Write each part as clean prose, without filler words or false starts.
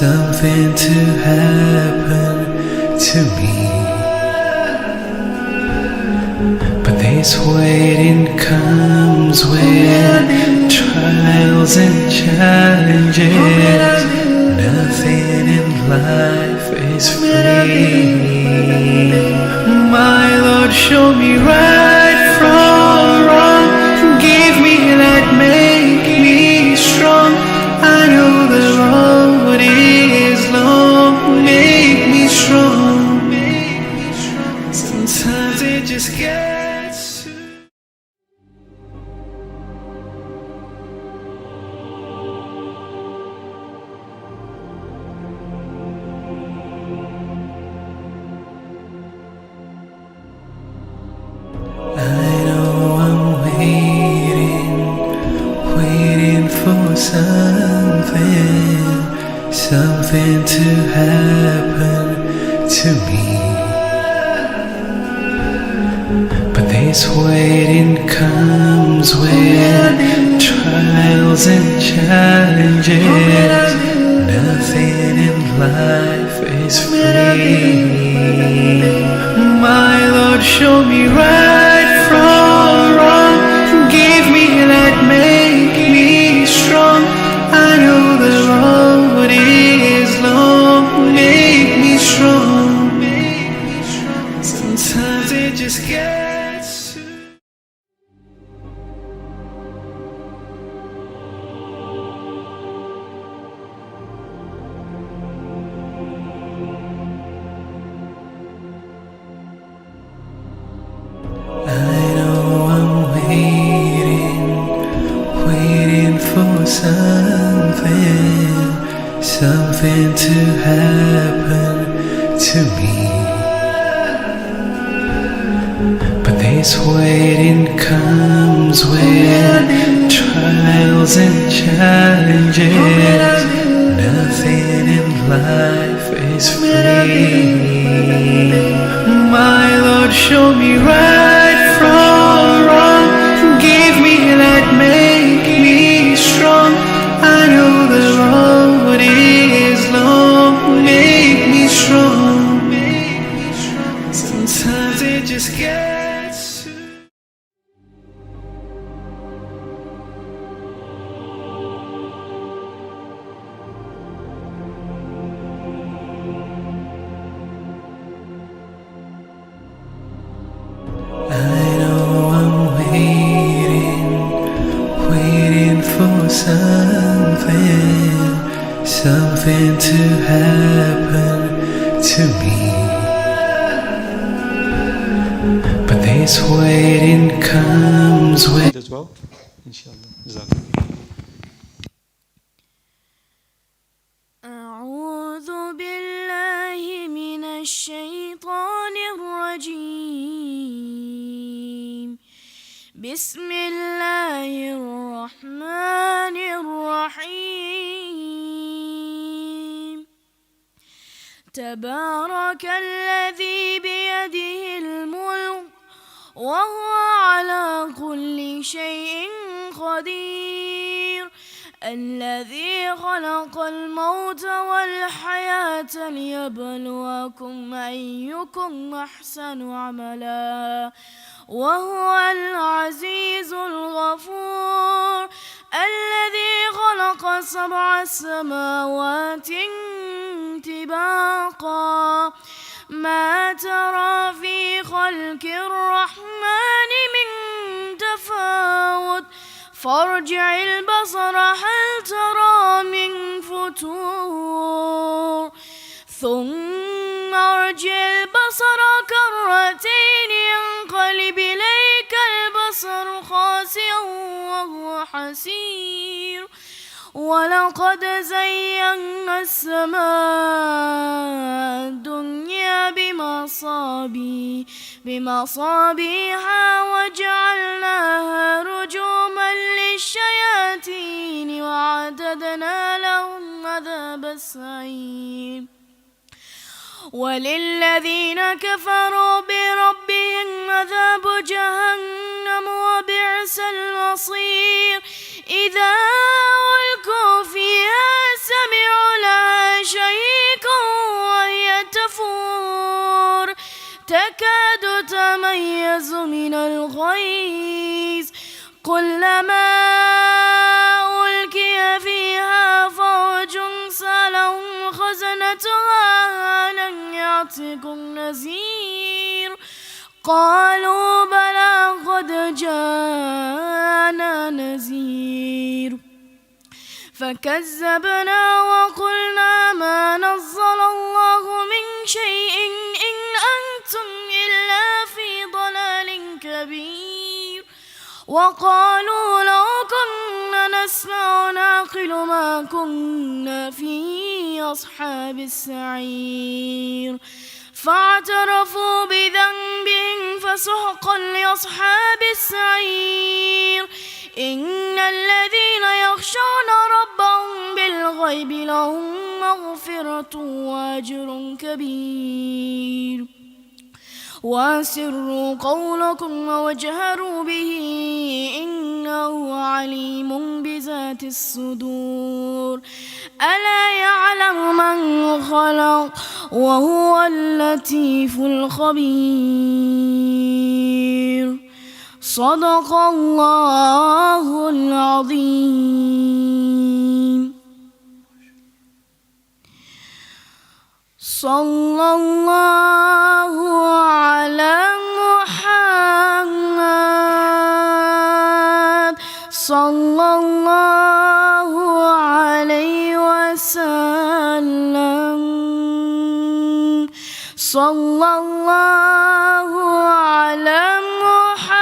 something to happen to me. But this waiting comes with trials and challenges. Nothing in life is free. My Lord, show me right from wrong. Give me light, make me strong. I know the road is long. Make me strong. Sometimes it just gets something to happen to me. But this waiting comes with trials and challenges. Nothing in life is free. My Lord, show me right from wrong. Give me light, make me strong. I know the road is long. Make me strong. Sometimes it just gets something to happen to me. But this waiting comes with trials and challenges. Nothing in life is free. My Lord, show me right from wrong. Give me light, make me strong. I know the road is long. Make me strong. Sometimes it just gets something to happen to me. But this waiting comes with as well, inshallah. أعوذ بالله من الشيطان الرجيم. بسم الله الرحمن الرحيم. تبارك الذي بيده الملك وهو على كل شيء قدير. الذي خلق الموت والحياة ليبلوكم أيكم أحسن عملا وهو العزيز الغفور. الذي خلق 7 سماوات طباقا ما ترى في خلق الرحمن من تفاوت فارجع البصر هل ترى من فتور ثم ارجع البصر كرتين ينقلب إليك البصر خاسئا وهو حسير. ولقد زينا السماء الدنيا بمصابيح وجعلناها رجوما للشياطين وأعتدنا لهم عذاب السعير. وللذين كفروا بربهم عذاب جهنم وبئس المصير. إذا ألقوا فيها سمعوا لها تكاد تميز من الغيظ كلما ألقي فيها فوج سألهم خزنتها ألم يأتكم نذير قالوا بلى قد جاءنا نذير فكذبنا وقلنا ما نزل الله من شيء إن أنتم إلا في ضلال كبير وقالوا لو كنا نسمع نعقل ما كنا في أصحاب السعير فاعترفوا بذنبهم فسحقا لأصحاب السعير إن الذين يخشون ربهم بالغيب لهم مغفرة وأجر كبير وأسروا قولكم واجهروا به إنه عليم بذات الصدور ألا يعلم من خلق وهو اللطيف الخبير صدق الله العظيم صلى الله على محمد صلى الله عليه وسلم صلى الله على محمد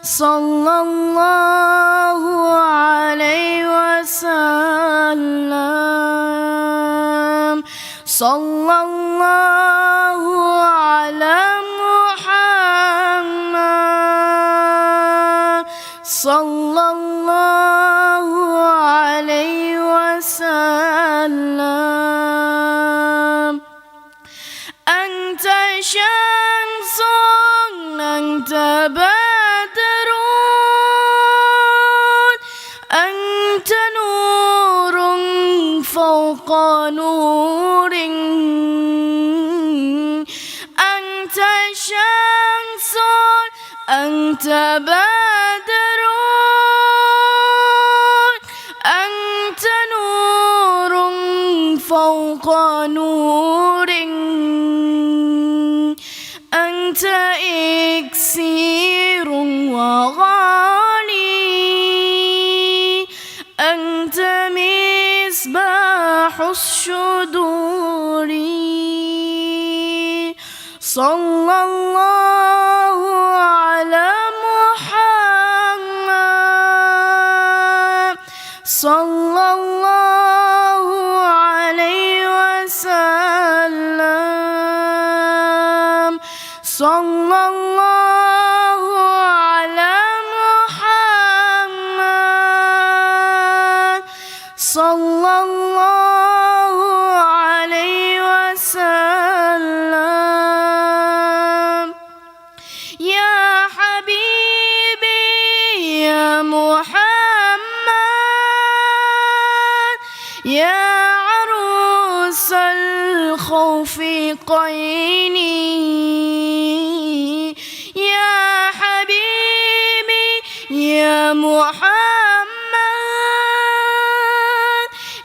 صلى الله عليه وسلم صلى الله على محمد صلى الله عليه وسلم أنت شمس أنت بدر أنت نور فوق نور أنت شمس أنت بدر أنت نور فوق نور أنت إكسير وغالي أنت مصباح الشدور صلى الله على محمد صلى الله عليه وسلم صلى الله على محمد صلى الله عليه وسلم يا حبيبي يا محمد يا عروس الخوف قيني يا حبيبي يا محمد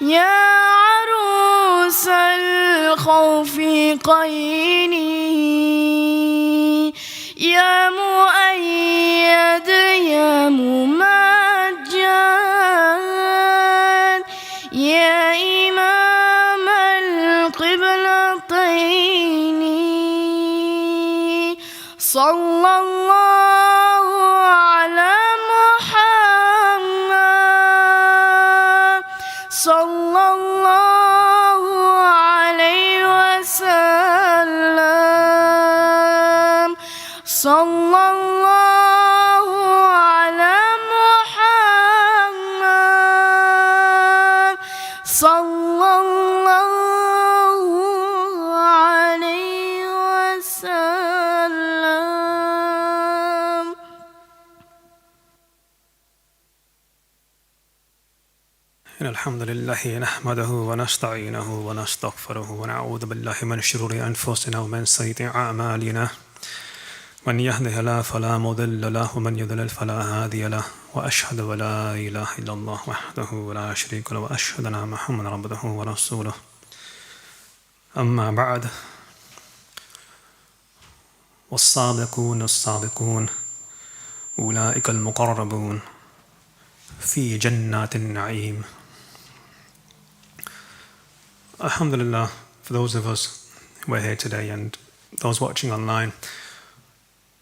يا عروس الخوف قيني يا مؤيد يا ممجد يا إمام القبلتين صلى الله على محمد صلى الله عليه وسلم صلى الله على محمد صلى الله عليه وسلم إن الحمد لله نحمده ونستعينه ونستغفره ونعوذ بالله من شرور أنفسنا ومن سيئات أعمالنا من يهده الله فلا مضل له ومن يضلل فلا هادي له وأشهد أن لا إله إلا الله وحده لا شريك له وأشهد أن محمدا عبده ورسوله أما بعد والسابقون السابقون أولئك المقربون في جنات النعيم. Alhamdulillah, for those of us who are here today and those watching online,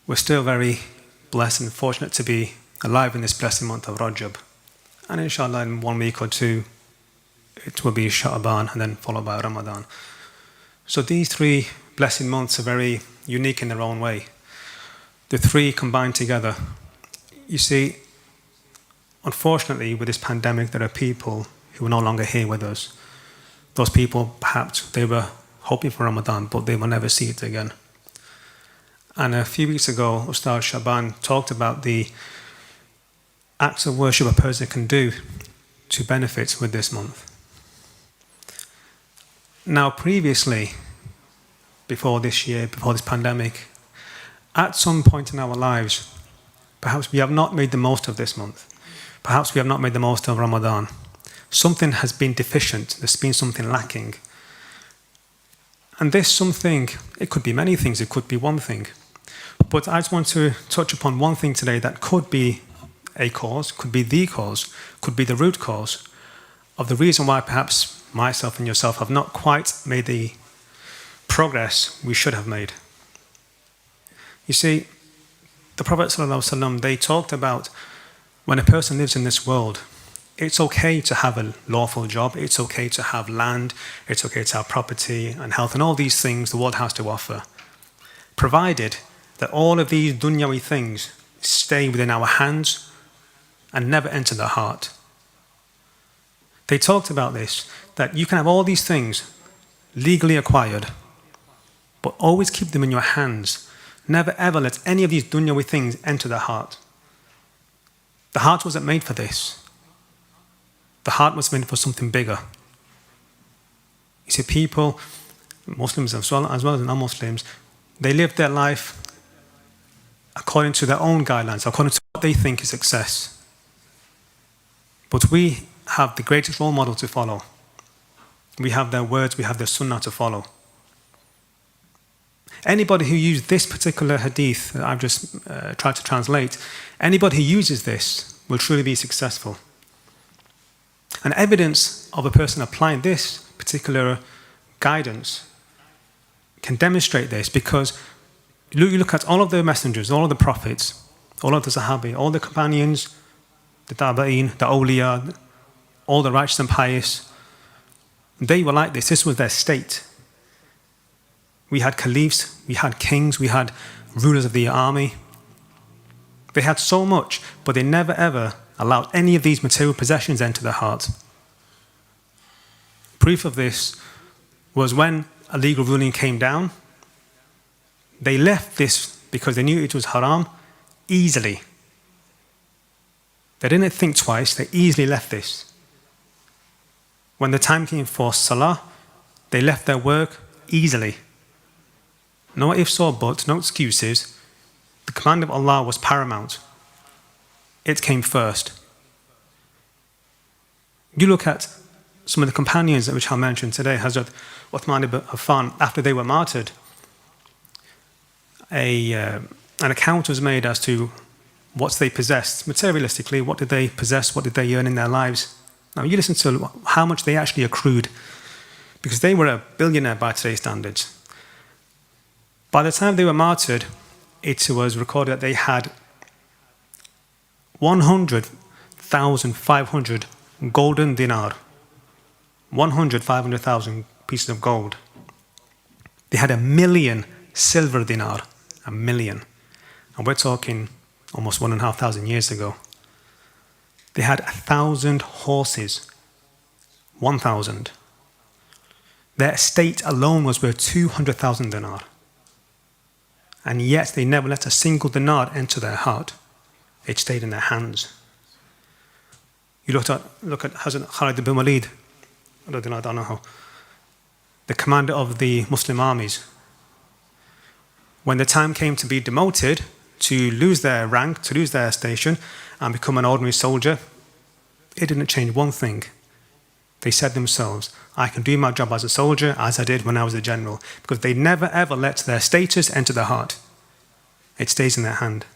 we're still very blessed and fortunate to be alive in this blessed month of Rajab. And inshallah in 1 week or two, it will be Sha'ban and then followed by Ramadan. So these three blessed months are very unique in their own way. The three combined together. You see, unfortunately with this pandemic there are people who are no longer here with us. Those people, perhaps they were hoping for Ramadan, but they will never see it again. And a few weeks ago, Ustadh Suffian talked about the acts of worship a person can do to benefit with this month. Now, previously, before this year, before this pandemic, at some point in our lives, perhaps we have not made the most of this month. Perhaps we have not made the most of Ramadan. Something has been deficient, there's been something lacking. And this something, it could be many things, it could be one thing. But I just want to touch upon one thing today that could be a cause, could be the cause, could be the root cause of the reason why perhaps myself and yourself have not quite made the progress we should have made. You see, the Prophet ﷺ, they talked about when a person lives in this world, it's okay to have a lawful job, it's okay to have land, it's okay to have property and health and all these things the world has to offer, provided that all of these dunyawi things stay within our hands and never enter the heart. They talked about this, that you can have all these things legally acquired, but always keep them in your hands. Never ever let any of these dunyawi things enter the heart. The heart wasn't made for this. The heart was made for something bigger. You see, people, Muslims as well as non-Muslims, they live their life according to their own guidelines, according to what they think is success. But we have the greatest role model to follow. We have their words, we have their sunnah to follow. Anybody who used this particular hadith that I've just tried to translate, anybody who uses this will truly be successful. And evidence of a person applying this particular guidance can demonstrate this, because you look at all of the messengers, all of the prophets, all of the Sahabi, all the companions, the Tabi'een, the awliya, all the righteous and pious, they were like this. This was their state. We had caliphs, we had kings, we had rulers of the army. They had so much, but they never ever allowed any of these material possessions enter their heart. Proof of this was when a legal ruling came down, they left this because they knew it was haram easily. They didn't think twice, they easily left this. When the time came for salah, they left their work easily. No ifs or buts, no excuses. The command of Allah was paramount. It came first. You look at some of the companions which I mentioned today, Hazrat Uthman ibn Affan, after they were martyred, an account was made as to what they possessed. Materialistically, what did they possess, what did they earn in their lives? Now you listen to how much they actually accrued, because they were a billionaire by today's standards. By the time they were martyred, it was recorded that they had 100,500 golden dinar, 500,000 pieces of gold. They had 1 million silver dinar, 1 million. And we're talking almost 1,500 years ago. They had 1,000 horses, 1,000. Their estate alone was worth 200,000 dinar. And yet they never let a single dinar enter their heart. It stayed in their hands. You look at Hazrat Khalid ibn Walid, the commander of the Muslim armies. When the time came to be demoted, to lose their rank, to lose their station, and become an ordinary soldier, it didn't change one thing. They said themselves, I can do my job as a soldier as I did when I was a general, because they never ever let their status enter their heart. It stays in their hand.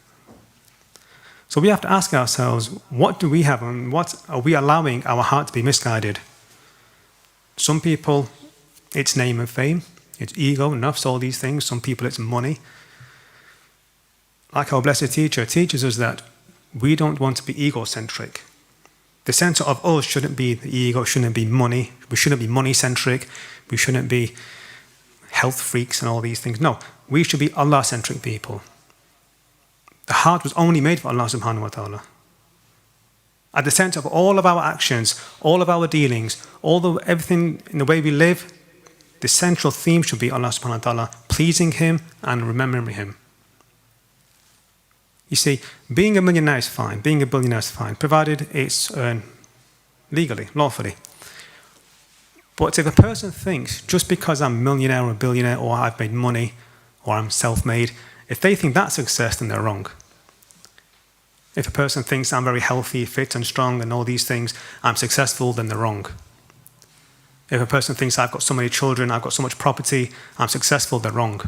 So we have to ask ourselves, what do we have and what are we allowing our heart to be misguided? Some people, it's name and fame, it's ego, nafs, all these things. Some people, it's money. Like our blessed teacher teaches us that we don't want to be egocentric. The center of us shouldn't be the ego, shouldn't be money. We shouldn't be money-centric. We shouldn't be health freaks and all these things. No, we should be Allah-centric people. The heart was only made for Allah subhanahu wa ta'ala. At the center of all of our actions, all of our dealings, everything in the way we live, the central theme should be Allah subhanahu wa ta'ala, pleasing Him and remembering Him. You see, being a millionaire is fine, being a billionaire is fine, provided it's earned legally, lawfully. But if a person thinks, just because I'm a millionaire or a billionaire, or I've made money, or I'm self-made, if they think that's success, then they're wrong. If a person thinks I'm very healthy, fit and strong and all these things, I'm successful, then they're wrong. If a person thinks I've got so many children, I've got so much property, I'm successful, they're wrong.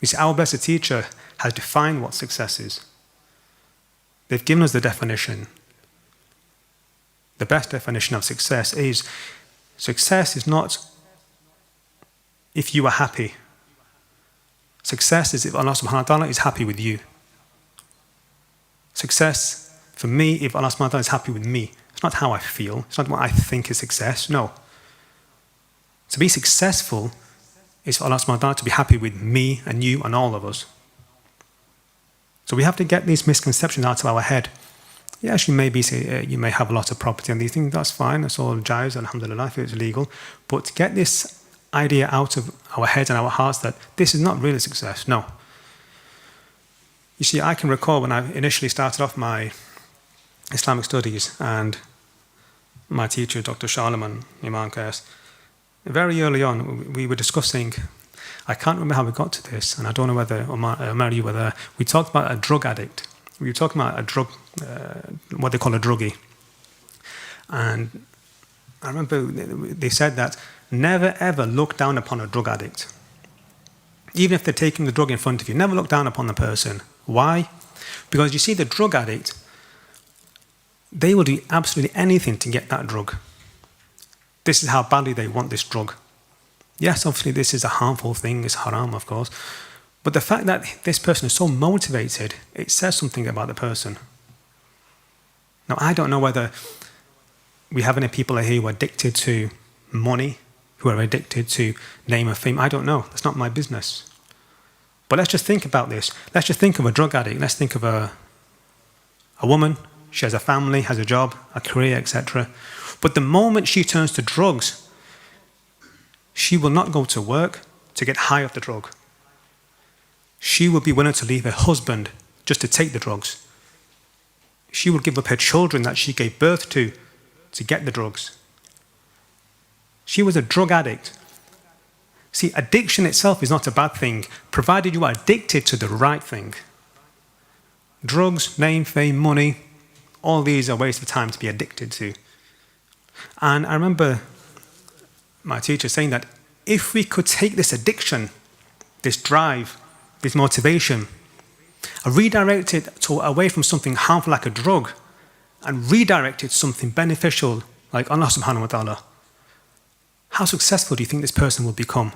You see, our blessed teacher has defined what success is. They've given us the definition. The best definition of success is not if you are happy. Success is if Allah subhanahu wa ta'ala is happy with you. Success, for me, if Allah subhanahu wa ta'ala is happy with me. It's not how I feel. It's not what I think is success. No. To be successful is for Allah subhanahu wa ta'ala to be happy with me and you and all of us. So we have to get these misconceptions out of our head. Yes, you may have a lot of property and these things. That's fine. That's all jaiz, alhamdulillah, if it's legal. But to get this idea out of our heads and our hearts that this is not really success. No. You see, I can recall when I initially started off my Islamic studies and my teacher, Dr. Sharleman, Imam Qais, very early on, we were discussing, I can't remember how we got to this, and I don't know whether Omar, you were there. We talked about a drug addict. We were talking about a drug, what they call a druggie. And I remember they said that never ever look down upon a drug addict. Even if they're taking the drug in front of you, never look down upon the person. Why? Because you see, the drug addict, they will do absolutely anything to get that drug. This is how badly they want this drug. Yes, obviously this is a harmful thing, it's haram, of course. But the fact that this person is so motivated, it says something about the person. Now, I don't know whether we have any people here who are addicted to money, who are addicted to name and fame. I don't know. That's not my business. But let's just think about this. Let's just think of a drug addict. Let's think of a woman. She has a family, has a job, a career, etc. But the moment she turns to drugs, she will not go to work to get high off the drug. She will be willing to leave her husband just to take the drugs. She will give up her children that she gave birth to get the drugs. She was a drug addict. See, addiction itself is not a bad thing, provided you are addicted to the right thing. Drugs, name, fame, money, all these are waste of time to be addicted to. And I remember my teacher saying that if we could take this addiction, this drive, this motivation, and redirect it away from something harmful like a drug, and redirect it to something beneficial like Allah subhanahu wa ta'ala, how successful do you think this person will become?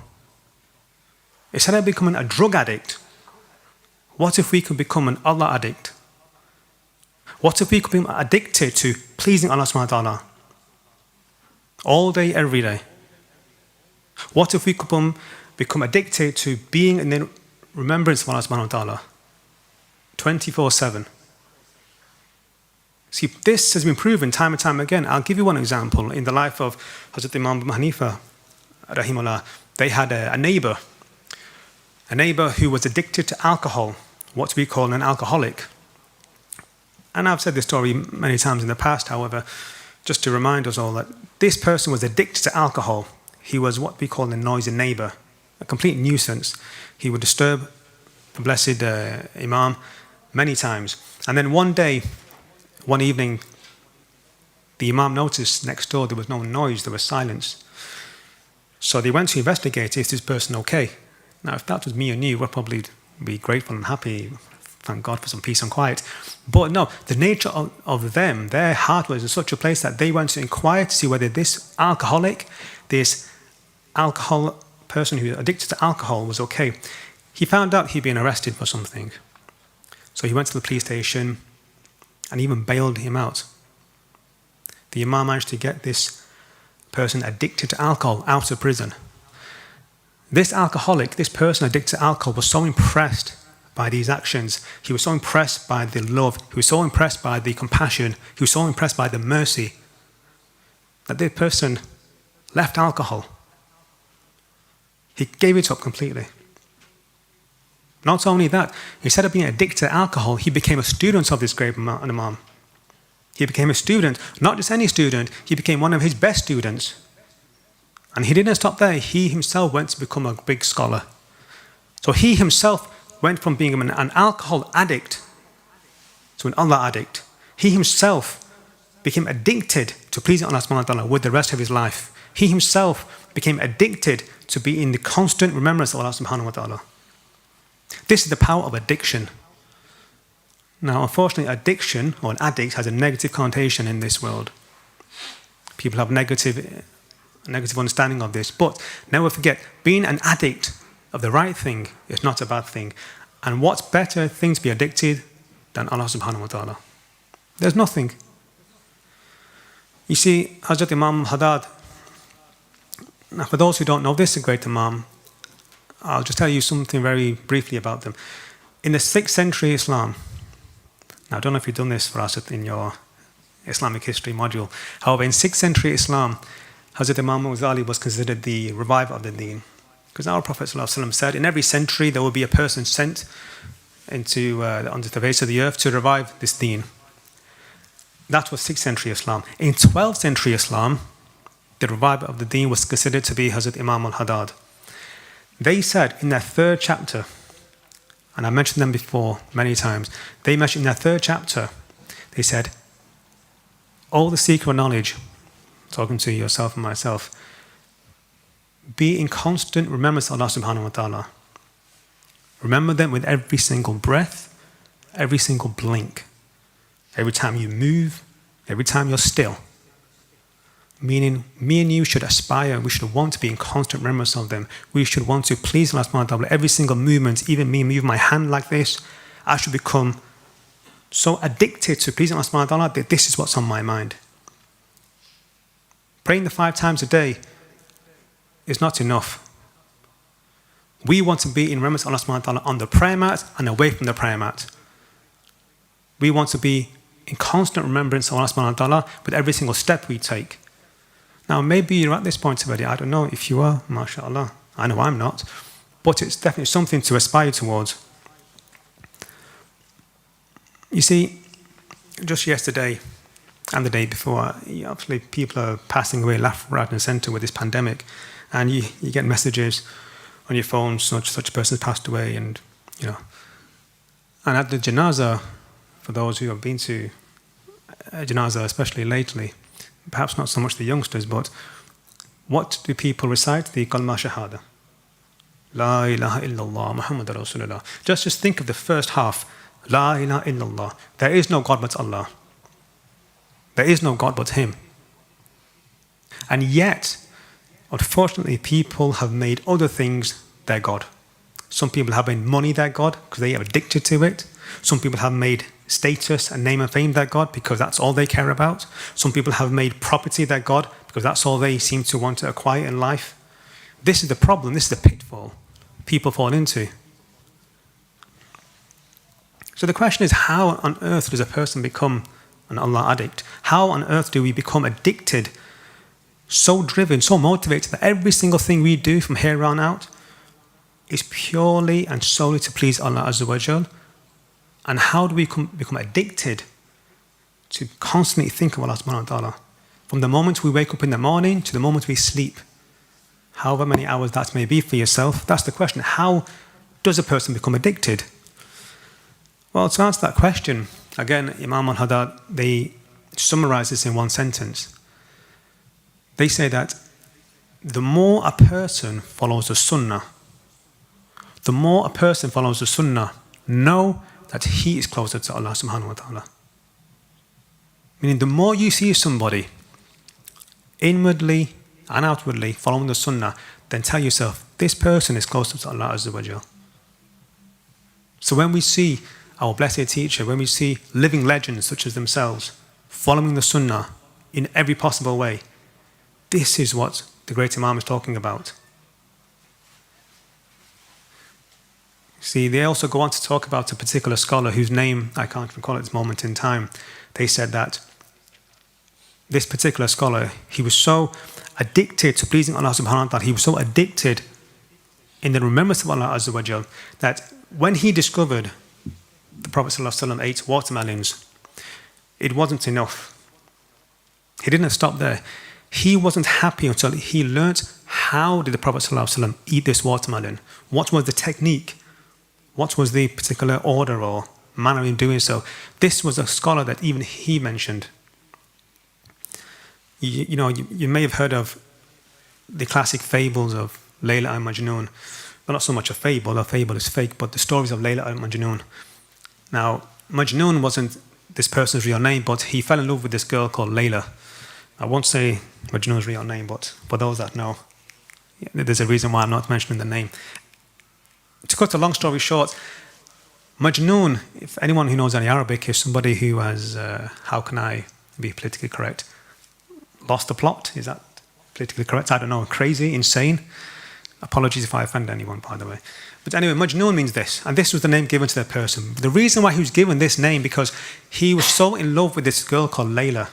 Instead of becoming a drug addict, what if we could become an Allah addict? What if we could become addicted to pleasing Allah subhanahu wa ta'ala all day, every day? What if we could become addicted to being in the remembrance of Allah subhanahu wa ta'ala 24/7? See, this has been proven time and time again. I'll give you one example. In the life of Hazrat Imam Abu Hanifa, rahimahullah, they had a neighbor who was addicted to alcohol, what we call an alcoholic. And I've said this story many times in the past, however, just to remind us all that this person was addicted to alcohol. He was what we call a noisy neighbour, a complete nuisance. He would disturb the blessed Imam many times. And then one day, one evening, the Imam noticed next door there was no noise, there was silence. So they went to investigate, is this person okay? Now, if that was me and you, we'd probably be grateful and happy, thank God for some peace and quiet. But no, the nature of them, their heart was in such a place that they went to inquire to see whether this alcoholic, this alcohol person who was addicted to alcohol was okay. He found out he'd been arrested for something. So he went to the police station and even bailed him out. The Imam managed to get this person addicted to alcohol out of prison. This alcoholic, this person addicted to alcohol, was so impressed by these actions. He was so impressed by the love. He was so impressed by the compassion. He was so impressed by the mercy that this person left alcohol. He gave it up completely. Not only that, instead of being addicted to alcohol, he became a student of this great Imam. He became a student, not just any student, he became one of his best students. And he didn't stop there, he himself went to become a big scholar. So he himself went from being an alcohol addict to an Allah addict. He himself became addicted to pleasing Allah subhanahu wa ta'ala with the rest of his life. He himself became addicted to be in the constant remembrance of Allah subhanahu wa ta'ala. This is the power of addiction. Now, unfortunately, addiction or an addict has a negative connotation in this world. People have negative understanding of this. But never forget, being an addict of the right thing is not a bad thing. And what's better thing to be addicted than Allah subhanahu wa ta'ala? There's nothing. You see, Hazrat Imam Haddad, now for those who don't know this great Imam, I'll just tell you something very briefly about them. In the 6th century Islam, now I don't know if you've done this for us in your Islamic history module, however, in 6th century Islam, Hazrat Imam Ghazali was considered the reviver of the deen. Because our Prophet ﷺ said, in every century there will be a person sent onto the face of the earth to revive this deen. That was 6th century Islam. In 12th century Islam, the reviver of the deen was considered to be Hazrat Imam al-Haddad. They said in their 3rd chapter, and I mentioned them before many times, they mentioned in their 3rd chapter, they said, all the seeker of knowledge, talking to yourself and myself, be in constant remembrance of Allah subhanahu wa ta'ala. Remember them with every single breath, every single blink, every time you move, every time you're still. Meaning, me and you should aspire, we should want to be in constant remembrance of them. We should want to please Allah subhanahu wa ta'ala. Every single movement, even me move my hand like this, I should become so addicted to pleasing Allah subhanahu wa ta'ala that this is what's on my mind. Praying the 5 times a day is not enough. We want to be in remembrance of Allah subhanahu wa ta'ala on the prayer mat and away from the prayer mat. We want to be in constant remembrance of Allah subhanahu wa ta'ala with every single step we take. Now, maybe you're at this point already. I don't know if you are, mashallah. I know I'm not. But it's definitely something to aspire towards. You see, just yesterday and the day before, obviously people are passing away left, right and centre with this pandemic. And you get messages on your phone, such a person has passed away, and you know. And at the janazah, for those who have been to a janazah, especially lately, perhaps not so much the youngsters, but what do people recite? The kalma shahada. La ilaha illallah Muhammadir Rasulullah. Just think of the first half. La ilaha illallah. There is no God but Allah. There is no God but Him. And yet, unfortunately, people have made other things their God. Some people have made money their God because they are addicted to it. Some people have made status and name and fame their God because that's all they care about. Some people have made property their God because that's all they seem to want to acquire in life. This is the problem, this is the pitfall people fall into. So the question is, how on earth does a person become an Allah addict? How on earth do we become addicted, so driven, so motivated that every single thing we do from here on out is purely and solely to please Allah Azza wa Jal? And how do we become addicted to constantly think of Allah subhanahu wa ta'ala. From the moment we wake up in the morning to the moment we sleep. However many hours that may be for yourself, that's the question. How does a person become addicted? Well, to answer that question, again, Imam al-Haddad, they summarize this in one sentence. They say that the more a person follows the sunnah, know that he is closer to Allah subhanahu wa ta'ala. Meaning the more you see somebody inwardly and outwardly following the sunnah, then tell yourself, this person is closer to Allah Azza wa Jal. So when we see our blessed teacher, when we see living legends such as themselves, following the sunnah in every possible way, this is what the great Imam is talking about. See, they also go on to talk about a particular scholar whose name I can't recall at this moment in time. They said that this particular scholar, he was so addicted to pleasing Allah subhanahu wa ta'ala, he was so addicted in the remembrance of Allah Azza wa Jal, that when he discovered the Prophet sallallahu alaihi wasallam ate watermelons, it wasn't enough. He didn't stop there. He wasn't happy until he learnt how did the Prophet sallallahu alaihi wasallam eat this watermelon. What was the technique? What was the particular order or manner in doing so? This was a scholar that even he mentioned. You may have heard of the classic fables of Layla and Majnun. Well, not so much a fable is fake, but the stories of Layla and Majnun. Now, Majnun wasn't this person's real name, but he fell in love with this girl called Layla. I won't say Majnun's real name, but for those that know, there's a reason why I'm not mentioning the name. To cut a long story short, Majnun, if anyone who knows any Arabic, is somebody who has, how can I be politically correct? Lost the plot? Is that politically correct? I don't know. Crazy, insane. Apologies if I offend anyone, by the way. But anyway, Majnun means this, and this was the name given to that person. The reason why he was given this name, because he was so in love with this girl called Layla,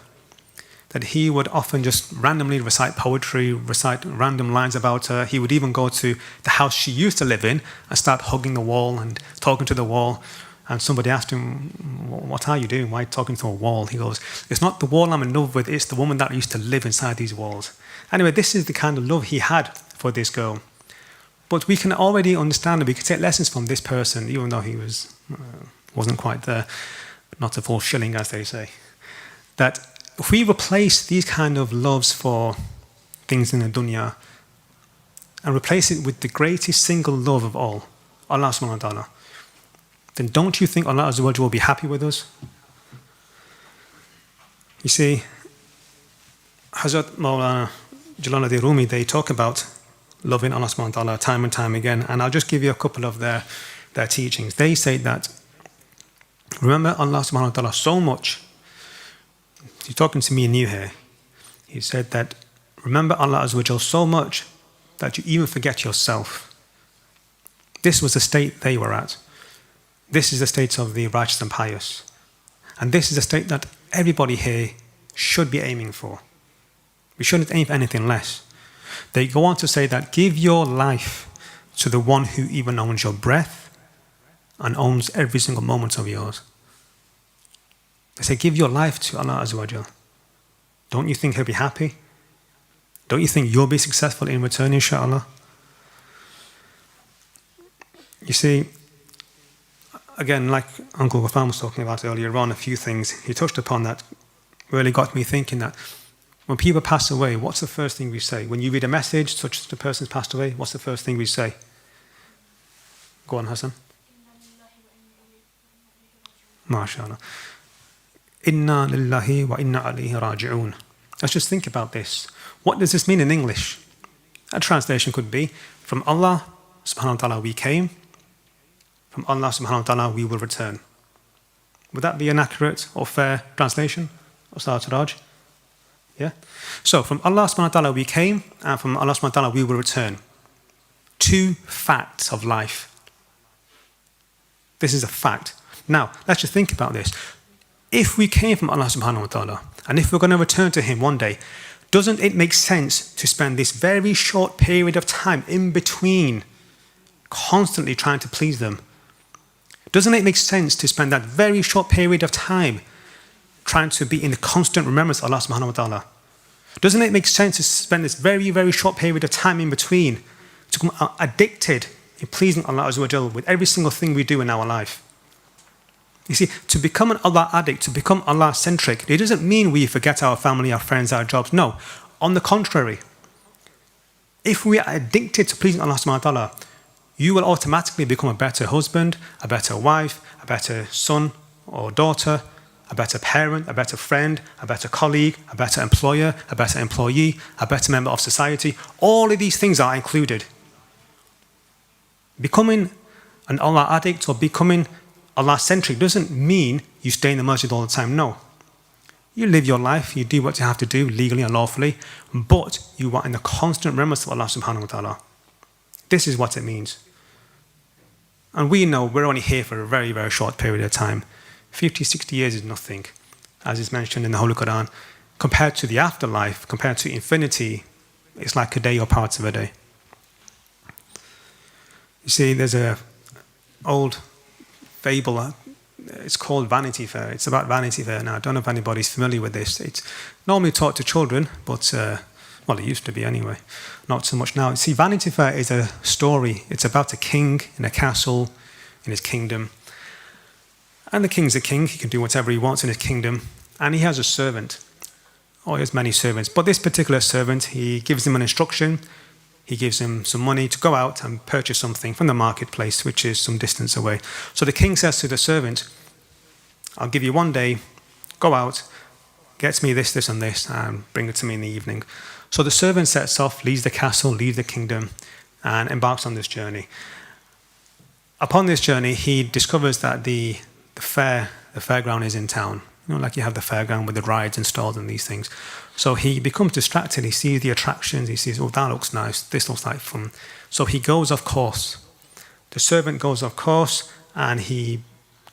that he would often just randomly recite poetry, recite random lines about her. He would even go to the house she used to live in and start hugging the wall and talking to the wall. And somebody asked him, what are you doing? Why are you talking to a wall? He goes, it's not the wall I'm in love with, it's the woman that used to live inside these walls. Anyway, this is the kind of love he had for this girl. But we can already understand that we can take lessons from this person, even though he wasn't quite there, not a full shilling, as they say. That if we replace these kind of loves for things in the dunya and replace it with the greatest single love of all, Allah subhanahu wa ta'ala, then don't you think Allah Azza wa Jalla will be happy with us? You see, Hazrat Maulana Jalaluddin Rumi, they talk about loving Allah subhanahu wa ta'ala time and time again, and I'll just give you a couple of their teachings. They say that remember Allah subhanahu wa ta'ala so much. He's talking to me and you here. He said that remember Allah Azza wa Jalla so much that you even forget yourself. This was the state they were at. This is the state of the righteous and pious. And this is the state that everybody here should be aiming for. We shouldn't aim for anything less. They go on to say that give your life to the one who even owns your breath and owns every single moment of yours. They say give your life to Allah Azza wa Jal. Don't you think He'll be happy? Don't you think you'll be successful in return, inshallah? You see, again, like Uncle Ghafan was talking about earlier on, a few things he touched upon that really got me thinking that when people pass away, what's the first thing we say? When you read a message such as the person's passed away, what's the first thing we say? Go on, Hassan. MashaAllah. Inna lillahi wa inna alayhi raji'un. Let's just think about this. What does this mean in English? A translation could be, from Allah subhanahu wa ta'ala we came, from Allah subhanahu wa ta'ala we will return. Would that be an accurate or fair translation? Ustadh Raj? Yeah? So, from Allah subhanahu wa ta'ala we came, and from Allah subhanahu wa ta'ala we will return. Two facts of life. This is a fact. Now, let's just think about this. If we came from Allah subhanahu wa ta'ala, and if we're going to return to Him one day, doesn't it make sense to spend this very short period of time in between constantly trying to please them? Doesn't it make sense to spend that very short period of time trying to be in the constant remembrance of Allah subhanahu wa ta'ala? Doesn't it make sense to spend this very, very short period of time in between to become addicted in pleasing Allah Azza wa Jal with every single thing we do in our life? You see, to become an Allah addict, to become Allah centric, it doesn't mean we forget our family, our friends, our jobs. No, on the contrary. If we are addicted to pleasing Allah subhanahu wa ta'ala, you will automatically become a better husband, a better wife, a better son or daughter, a better parent, a better friend, a better colleague, a better employer, a better employee, a better member of society. All of these things are included. Becoming an Allah addict or becoming Allah-centric doesn't mean you stay in the masjid all the time. No. You live your life, you do what you have to do legally and lawfully, but you are in the constant remembrance of Allah subhanahu wa ta'ala. This is what it means. And we know we're only here for a very, very short period of time. 50, 60 years is nothing, as is mentioned in the Holy Quran. Compared to the afterlife, compared to infinity, it's like a day or parts of a day. You see, there's an old fable, it's called Vanity Fair. It's about Vanity Fair. Now, I don't know if anybody's familiar with this. It's normally taught to children, but, well, it used to be anyway. Not so much now. See, Vanity Fair is a story. It's about a king in a castle in his kingdom. And the king's a king. He can do whatever he wants in his kingdom. And he has a servant. Oh, he has many servants. But this particular servant, he gives him an instruction. He gives him some money to go out and purchase something from the marketplace, which is some distance away. So the king says to the servant, I'll give you one day, go out, get me this, this and this, and bring it to me in the evening. So the servant sets off, leaves the castle, leaves the kingdom, and embarks on this journey. Upon this journey, he discovers that the fairground is in town. You know, like you have the fairground with the rides and stalls and these things. So he becomes distracted. He sees the attractions. He sees, oh, that looks nice. This looks like fun. So he goes off course. The servant goes off course and he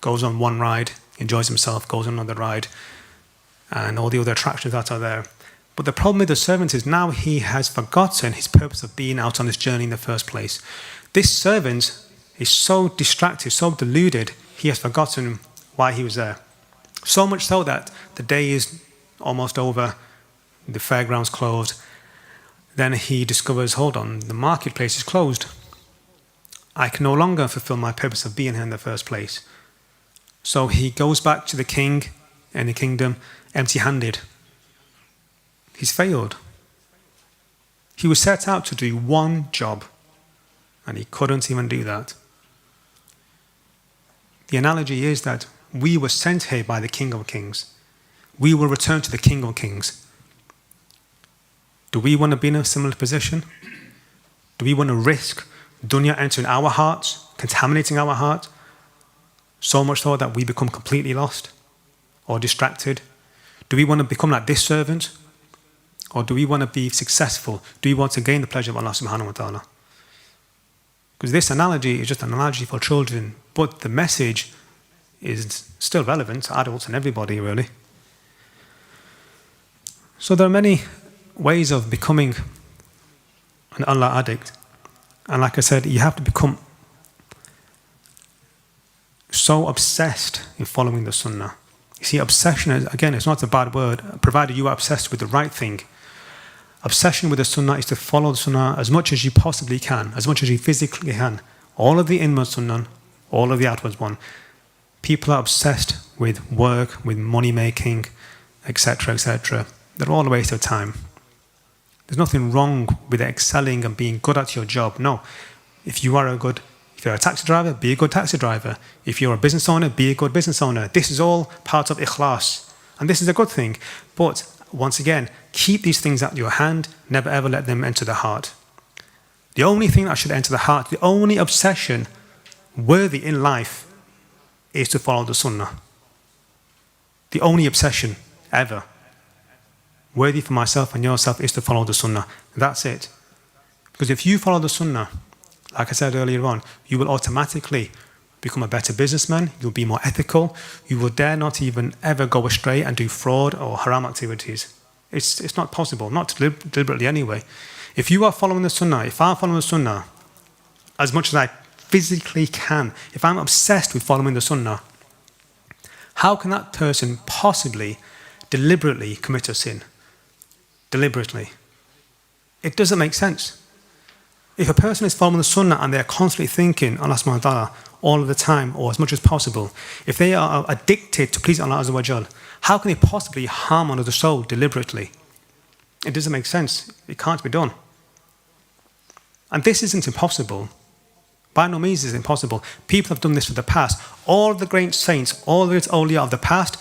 goes on one ride, enjoys himself, goes on another ride, and all the other attractions that are there. But the problem with the servant is now he has forgotten his purpose of being out on this journey in the first place. This servant is so distracted, so deluded, he has forgotten why he was there. So much so that the day is almost over, the fairground's closed. Then he discovers, hold on, the marketplace is closed. I can no longer fulfill my purpose of being here in the first place. So he goes back to the king and the kingdom empty-handed. He's failed. He was set out to do one job, and he couldn't even do that. The analogy is that we were sent here by the King of Kings. We will return to the King of Kings. Do we want to be in a similar position? Do we want to risk dunya entering our hearts, contaminating our heart, so much so that we become completely lost or distracted? Do we want to become like this servant? Or do we want to be successful? Do we want to gain the pleasure of Allah subhanahu wa ta'ala? Because this analogy is just an analogy for children, but the message is still relevant to adults and everybody, really. So there are many ways of becoming an Allah addict. And like I said, you have to become so obsessed in following the sunnah. You see, obsession, again, it's not a bad word, provided you are obsessed with the right thing. Obsession with the sunnah is to follow the sunnah as much as you possibly can, as much as you physically can. All of the inward sunnah, all of the outward one. People are obsessed with work, with money making, etc., etc. They're all a waste of time. There's nothing wrong with excelling and being good at your job. No. If you're a taxi driver, be a good taxi driver. If you're a business owner, be a good business owner. This is all part of ikhlas. And this is a good thing. But once again, keep these things at your hand. Never ever let them enter the heart. The only thing that should enter the heart, the only obsession worthy in life is to follow the sunnah. The only obsession ever worthy for myself and yourself is to follow the sunnah. That's it. Because if you follow the sunnah, like I said earlier on, you will automatically become a better businessman, you'll be more ethical, you will dare not even ever go astray and do fraud or haram activities. It's not possible, not deliberately anyway. If you are following the sunnah, if I'm following the sunnah as much as I physically can, if I'm obsessed with following the sunnah, how can that person possibly deliberately commit a sin. Deliberately. It doesn't make sense. If a person is following the sunnah and they're constantly thinking Allah subhanahu wa ta'ala all of the time or as much as possible, if they are addicted to pleasing Allah Azza wa Jal, how can they possibly harm another soul deliberately? It doesn't make sense. It can't be done. And this isn't impossible. By no means is it impossible. People have done this for the past. All the great saints, all the great awliya of the past,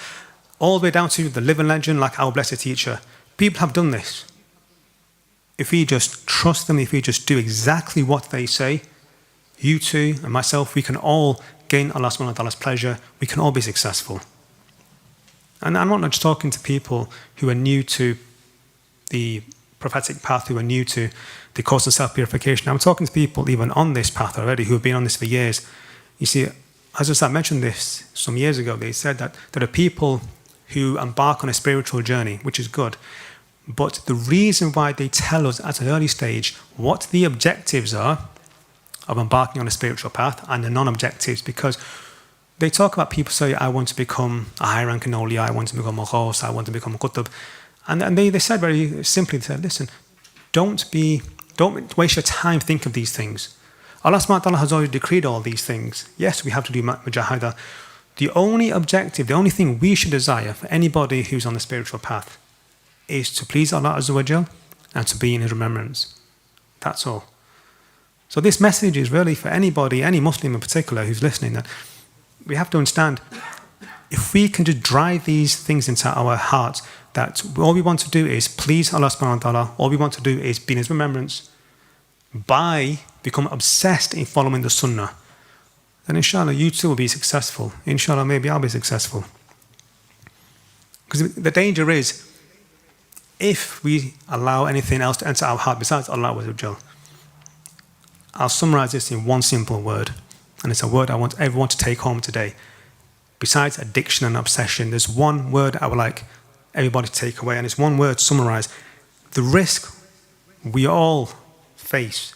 all the way down to the living legend like our blessed teacher, people have done this. If we just trust them, if we just do exactly what they say, you two and myself, we can all gain Allah subhanahu wa ta'ala's pleasure. We can all be successful. And I'm not just talking to people who are new to the prophetic path, who are new to the course of self-purification. I'm talking to people even on this path already who have been on this for years. You see, as Ustadh mentioned this some years ago, they said that there are people who embark on a spiritual journey, which is good. But the reason why they tell us at an early stage what the objectives are of embarking on a spiritual path and the non-objectives, because they talk about people say, I want to become a high-ranking awliya, I want to become a ghaus, I want to become a qutb. And they said very simply, they said, listen, don't waste your time thinking of these things. Allah subhanahu wa ta'ala has already decreed all these things. Yes, we have to do mujahadah. The only objective, the only thing we should desire for anybody who's on the spiritual path is to please Allah Azza wa Jal and to be in His remembrance. That's all. So this message is really for anybody, any Muslim in particular who's listening, that we have to understand, if we can just drive these things into our hearts, that all we want to do is please Allah subhanahu wa ta'ala, all we want to do is be in His remembrance, by becoming obsessed in following the sunnah, then inshallah you too will be successful. Inshallah maybe I'll be successful. Because the danger is, if we allow anything else to enter our heart besides Allah Azza wa Jal, I'll summarize this in one simple word, and it's a word I want everyone to take home today. Besides addiction and obsession, there's one word I would like everybody to take away, and it's one word to summarize. The risk we all face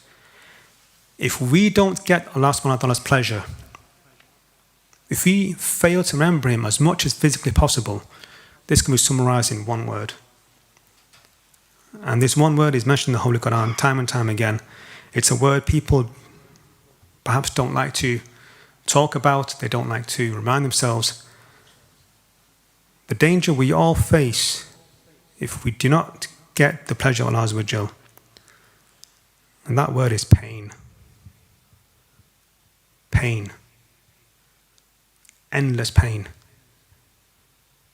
if we don't get Allah subhanahu wa ta'ala's pleasure, if we fail to remember Him as much as physically possible, this can be summarized in one word. And this one word is mentioned in the Holy Quran time and time again. It's a word people perhaps don't like to talk about, they don't like to remind themselves. The danger we all face if we do not get the pleasure of Allah Azza wa Jal, and that word is pain. Pain. Endless pain.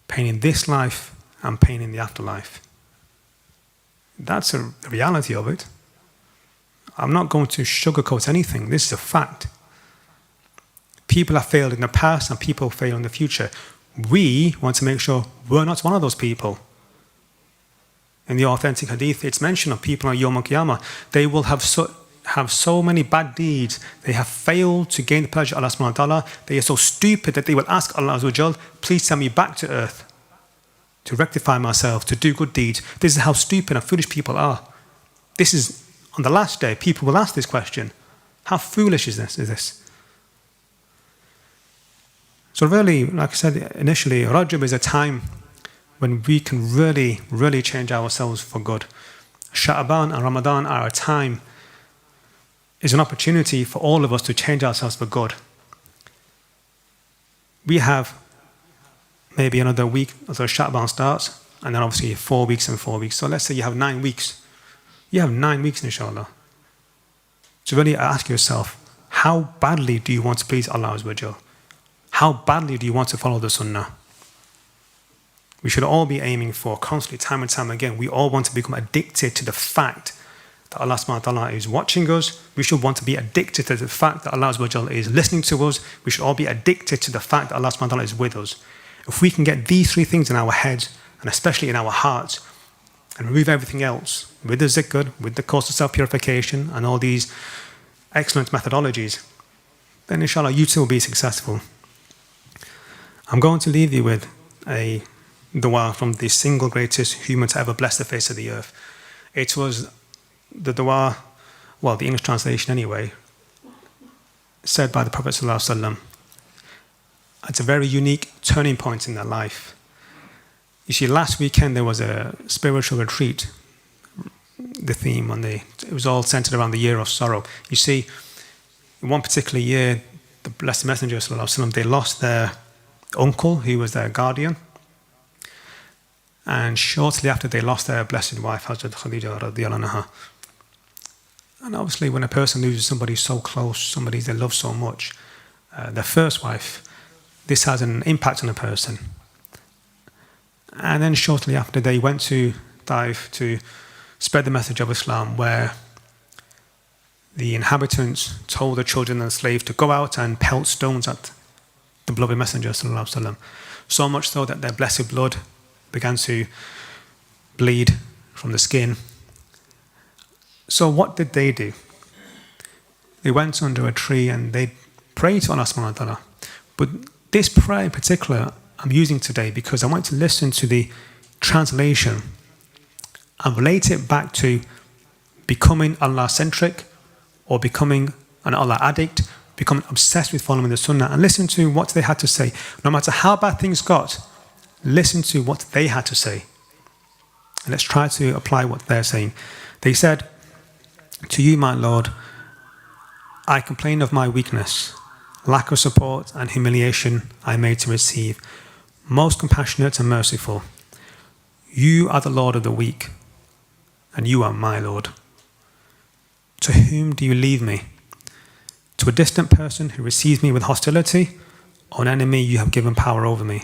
Pain in this life and pain in the afterlife. That's the reality of it. I'm not going to sugarcoat anything. This is a fact. People have failed in the past and people fail in the future. We want to make sure we're not one of those people. In the authentic hadith, it's mentioned of people on Yawm al-Qiyamah, they will have so many bad deeds. They have failed to gain the pleasure of Allah subhanahu wa ta'ala. They are so stupid that they will ask Allah Azza wa Jal, please send me back to earth to rectify myself, to do good deeds. This is how stupid and foolish people are. This is, on the last day, people will ask this question. How foolish is this? So really, like I said initially, Rajab is a time when we can really, really change ourselves for good. Sha'ban and Ramadan are a time, is an opportunity for all of us to change ourselves for good. We have maybe another week until Sha'ban starts, and then obviously 4 weeks and 4 weeks. So let's say you have 9 weeks. You have 9 weeks, inshallah. So really ask yourself, how badly do you want to please Allah Azza wa Jal? How badly do you want to follow the sunnah? We should all be aiming for, constantly, time and time again, we all want to become addicted to the fact that Allah subhanahu wa ta'ala is watching us. We should want to be addicted to the fact that Allah Azza wa Jal is listening to us. We should all be addicted to the fact that Allah subhanahu wa ta'ala is with us. If we can get these 3 things in our heads, and especially in our hearts, and remove everything else, with the zikr, with the course of self-purification, and all these excellent methodologies, then inshallah you too will be successful. I'm going to leave you with a dua from the single greatest human to ever bless the face of the earth. It was the dua, well, the English translation anyway, said by the Prophet ﷺ. It's a very unique turning point in their life. You see, last weekend there was a spiritual retreat. The theme it was all centered around the year of sorrow. You see, in one particular year, the Blessed Messenger, sallallahu alaihi wasallam, they lost their uncle, who was their guardian. And shortly after, they lost their blessed wife, Hazrat Khadija radiallahu anha. And obviously, when a person loses somebody so close, somebody they love so much, their first wife, this has an impact on a person. And then shortly after, they went to Taif to spread the message of Islam, where the inhabitants told the children and slaves to go out and pelt stones at the beloved Messenger, sallallahu alaihi wasallam. So much so that their blessed blood began to bleed from the skin. So what did they do? They went under a tree and they prayed to Allah subhanahu wa ta'ala. But this prayer in particular I'm using today because I want to listen to the translation and relate it back to becoming Allah-centric or becoming an Allah addict, becoming obsessed with following the Sunnah, and listen to what they had to say. No matter how bad things got, listen to what they had to say. And let's try to apply what they're saying. They said, "To you, my Lord, I complain of my weakness, lack of support and humiliation I made to receive. Most compassionate and merciful, you are the Lord of the weak, and you are my Lord. To whom do you leave me? To a distant person who receives me with hostility, or an enemy you have given power over me?"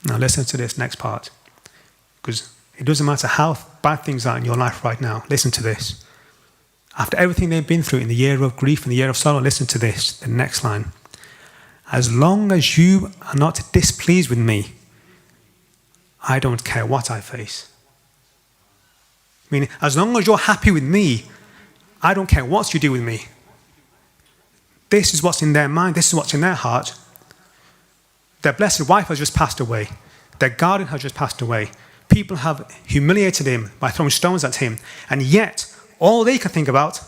Now listen to this next part, because it doesn't matter how bad things are in your life right now. Listen to this. After everything they've been through in the year of grief and the year of sorrow, listen to this, the next line. "As long as you are not displeased with me, I don't care what I face." Meaning, as long as you're happy with me, I don't care what you do with me. This is what's in their mind. This is what's in their heart. Their blessed wife has just passed away. Their guardian has just passed away. People have humiliated him by throwing stones at him. And yet, all they can think about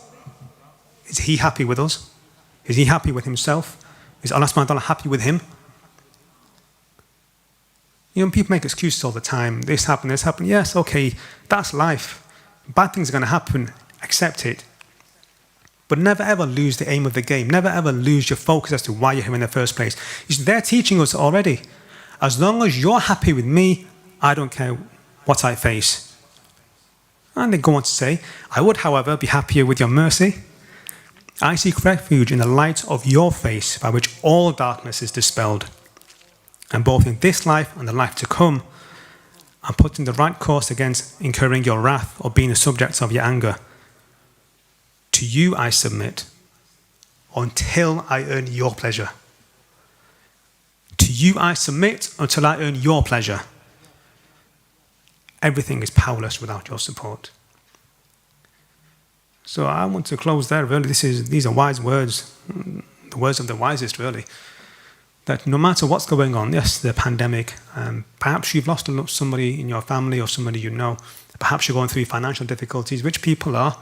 is he happy with us? Is he happy with himself? Is Allah subhanahu wa ta'ala happy with him? You know, people make excuses all the time. This happened, this happened. Yes, okay, that's life. Bad things are going to happen. Accept it. But never ever lose the aim of the game. Never ever lose your focus as to why you're here in the first place. They're teaching us already. As long as you're happy with me, I don't care what I face. And they go on to say, "I would, however, be happier with your mercy. I seek refuge in the light of your face, by which all darkness is dispelled. And both in this life and the life to come, I'm putting the right course against incurring your wrath or being the subject of your anger. To you I submit until I earn your pleasure." To you I submit until I earn your pleasure. Everything is powerless without your support. So I want to close there, really. These are wise words, the words of the wisest, really. That no matter what's going on, yes, the pandemic, perhaps you've lost somebody in your family or somebody you know, perhaps you're going through financial difficulties, which people are.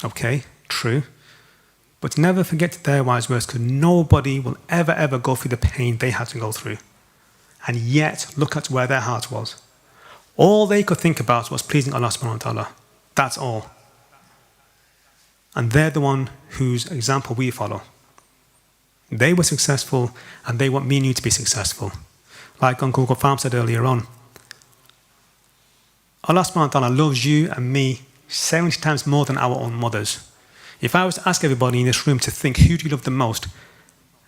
Okay, true. But never forget their wise words, because nobody will ever go through the pain they had to go through. And yet, look at where their heart was. All they could think about was pleasing Allah subhanahu wa ta'ala. That's all. And they're the one whose example we follow. They were successful, and they want me and you to be successful. Like Uncle Ghaffam said earlier on, Allah subhanahu wa ta'ala loves you and me 70 times more than our own mothers. If I was to ask everybody in this room to think, who do you love the most?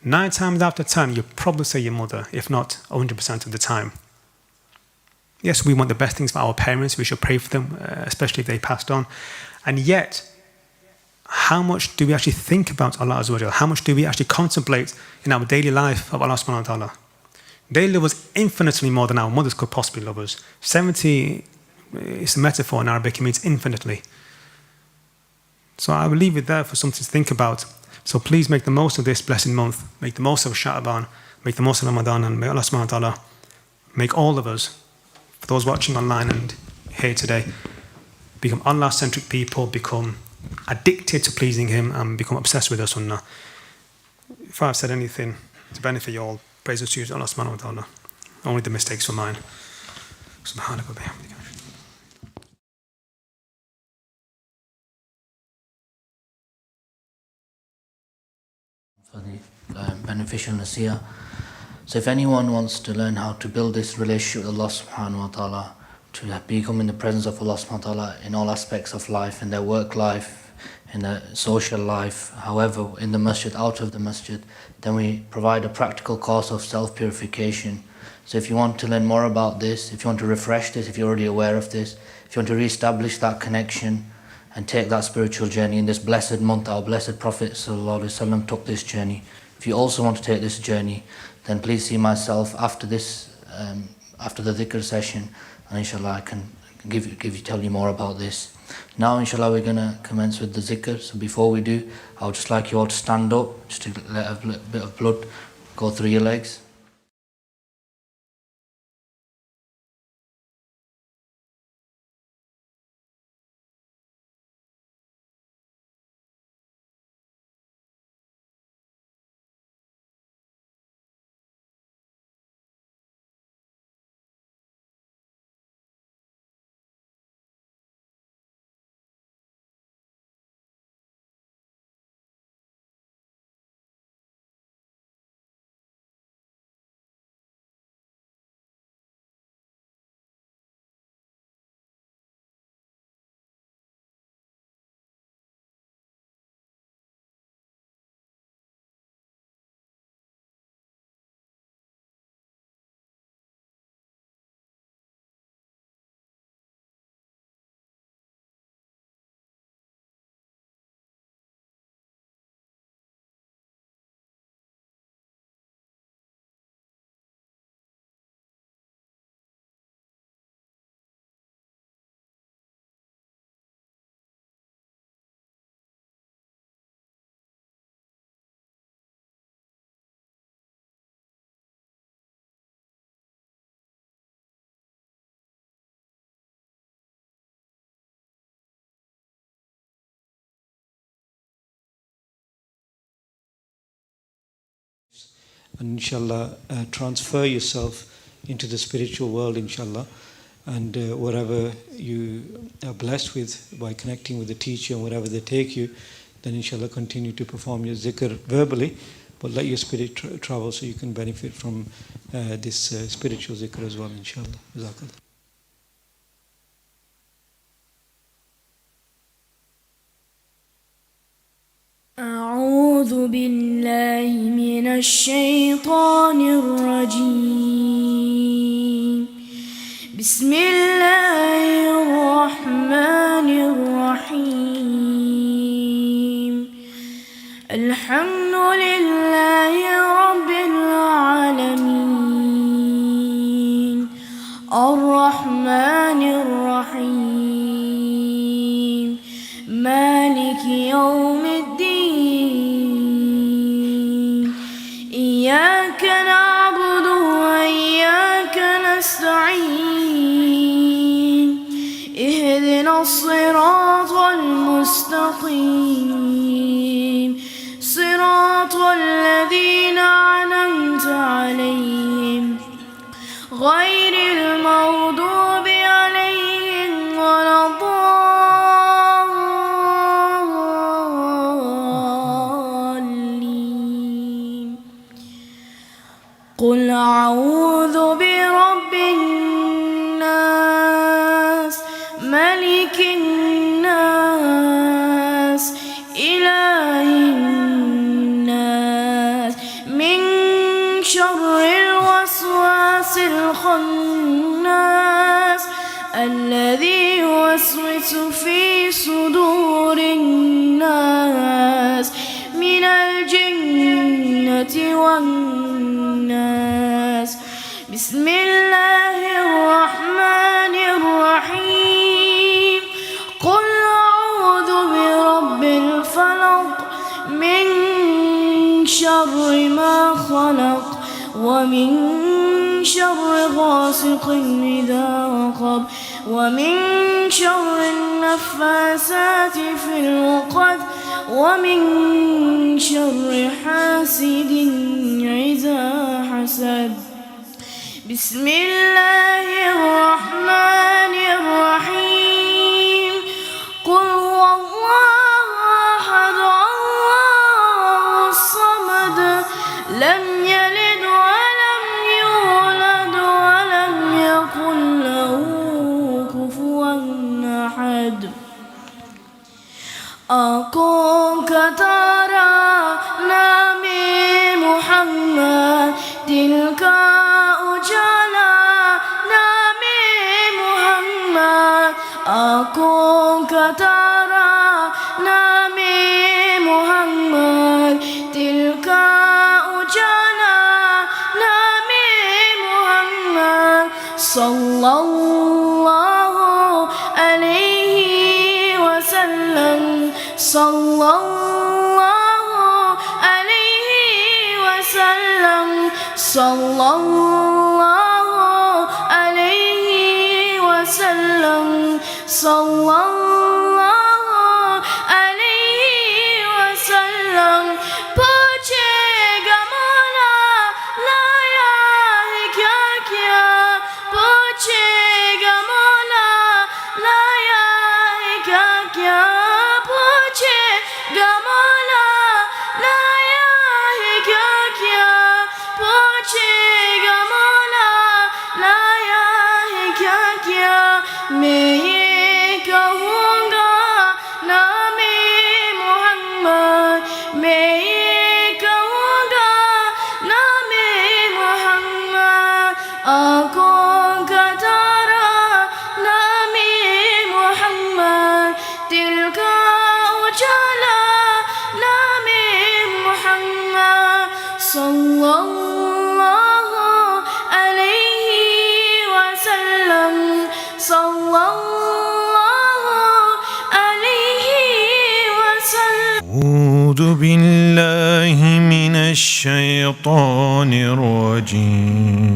9 times out of 10, you'll probably say your mother, if not 100% of the time. Yes, we want the best things for our parents. We should pray for them, especially if they passed on. And yet, how much do we actually think about Allah Azza wa Jal? How much do we actually contemplate in our daily life of Allah subhanahu wa ta'ala? They love us infinitely more than our mothers could possibly love us. 70 is a metaphor in Arabic. It means infinitely. So I will leave it there for something to think about. So please make the most of this blessed month. Make the most of Sha'ban. Make the most of Ramadan. And may Allah subhanahu wa ta'ala make all of us, for those watching online and here today, become Allah-centric people, become addicted to pleasing Him, and become obsessed with the Sunnah. If I've said anything to benefit you all, praise to Allah subhanahu wa ta'ala. Only the mistakes were mine. Subhanaka wa bihamdika. For the beneficial nasiyah. So if anyone wants to learn how to build this relationship with Allah subhanahu wa ta'ala, to become in the presence of Allah subhanahu wa ta'ala in all aspects of life, in their work life, in their social life, however, in the masjid, out of the masjid, then we provide a practical course of self-purification. So if you want to learn more about this, if you want to refresh this, if you're already aware of this, if you want to re-establish that connection and take that spiritual journey in this blessed month, our blessed Prophet ﷺ took this journey. If you also want to take this journey, then please see myself after this, after the dhikr session, and inshallah I can tell you more about this. Now inshallah we're going to commence with the zikr. So before we do, I would just like you all to stand up, just to let a bit of blood go through your legs. And inshallah, transfer yourself into the spiritual world, inshallah. And whatever you are blessed with by connecting with the teacher and wherever they take you, then inshallah continue to perform your zikr verbally, but let your spirit travel so you can benefit from this spiritual zikr as well, inshallah. Jazakallah. أعوذ بالله من الشيطان الرجيم. بسم الله الرحمن الرحيم. الحمد لله رب العالمين. الرحمن الرحيم. مالك يوم إياك نعبد وإياك نستعين. اهدنا الصراط المستقيم. صراط الذين أنعمت عليهم غير المغضوب عليهم ولا الضالين. قل أعوذ برب الناس ملك الناس إله الناس من شر الوسواس الخناس الذي يوسوس في صدور الناس من الجنة والناس. بسم الله الرحمن الرحيم. قل أعوذ برب الفلق من شر ما خلق ومن شر غاسق إذا وقب ومن شر النفاثات في العقد ومن شر حاسد إذا حسد. بسم الله الرحمن الرحيم قل هو الله أحد الله الصمد لم يلد ولم يولد ولم يكن له كفوا أحد Aku katara Nabi Muhammad tilka ujala Nabi Muhammad Aku katara Nabi Muhammad tilka ujala Nabi Muhammad sallallahu alaihi wasallam sallallahu alaihi wasallam sallallahu alaihi wasallam sallallahu alaihi wasallam पूछेगा मौला लाया है क्या क्या पूछेगा मौला लाया है क्या क्या पूछेगा मौला लाया है क्या क्या पूछेगा मौला लाया है क्या क्या मैं ये कहूँगा नामे मोहम्मद मैं ये कहूँगा नामे मोहम्मद आँखों का तारा नामे मोहम्मद दिल का उजाला नामे मोहम्मद सल्लल्लाहु अलैहि वसल्लम सल्लल्लाहु अलैहि वसल्लम أعوذ بالله من الشيطان الرجيم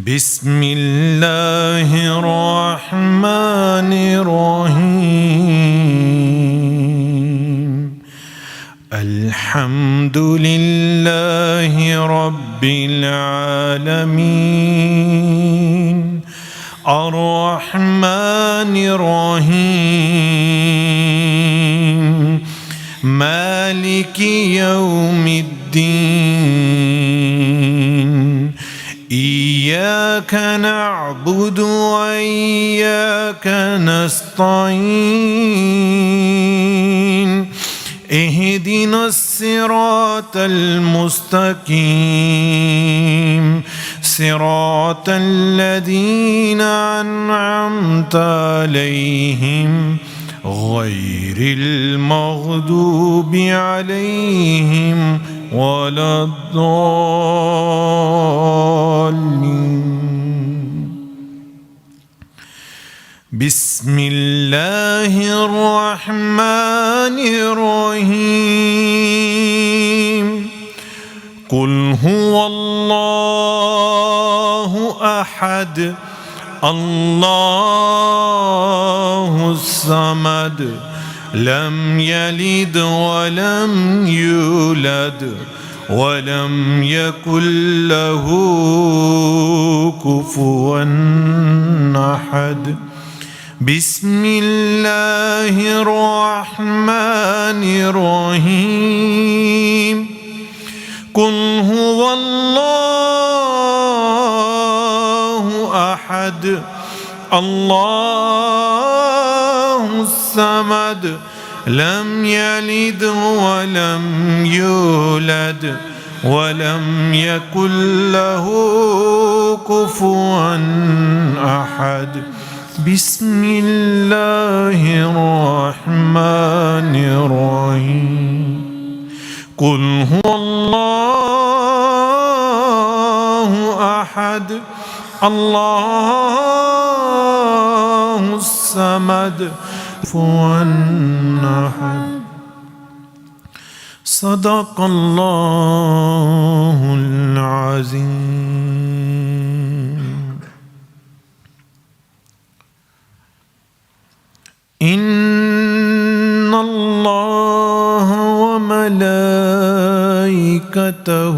بسم الله الرحمن الرحيم الحمد لله رب العالمين الرحمن الرحيم مالك يوم الدين إياك نعبد وإياك نستعين اهدنا الصراط المستقيم صراط الذين أنعمت عليهم غير المغضوب عليهم ولا الضالين بسم الله الرحمن الرحيم قل هو الله أحد الله الصمد لم يلد ولم يولد ولم يكن له كفوا أحد بسم الله الرحمن الرحيم قل هو الله أحد الله الصمد لم يلد ولم يولد ولم يكن له كفوا أحد بسم الله الرحمن الرحيم قل هو الله أحد الله الصمد كفوا أحد صدق الله العظيم إن الله وملائكته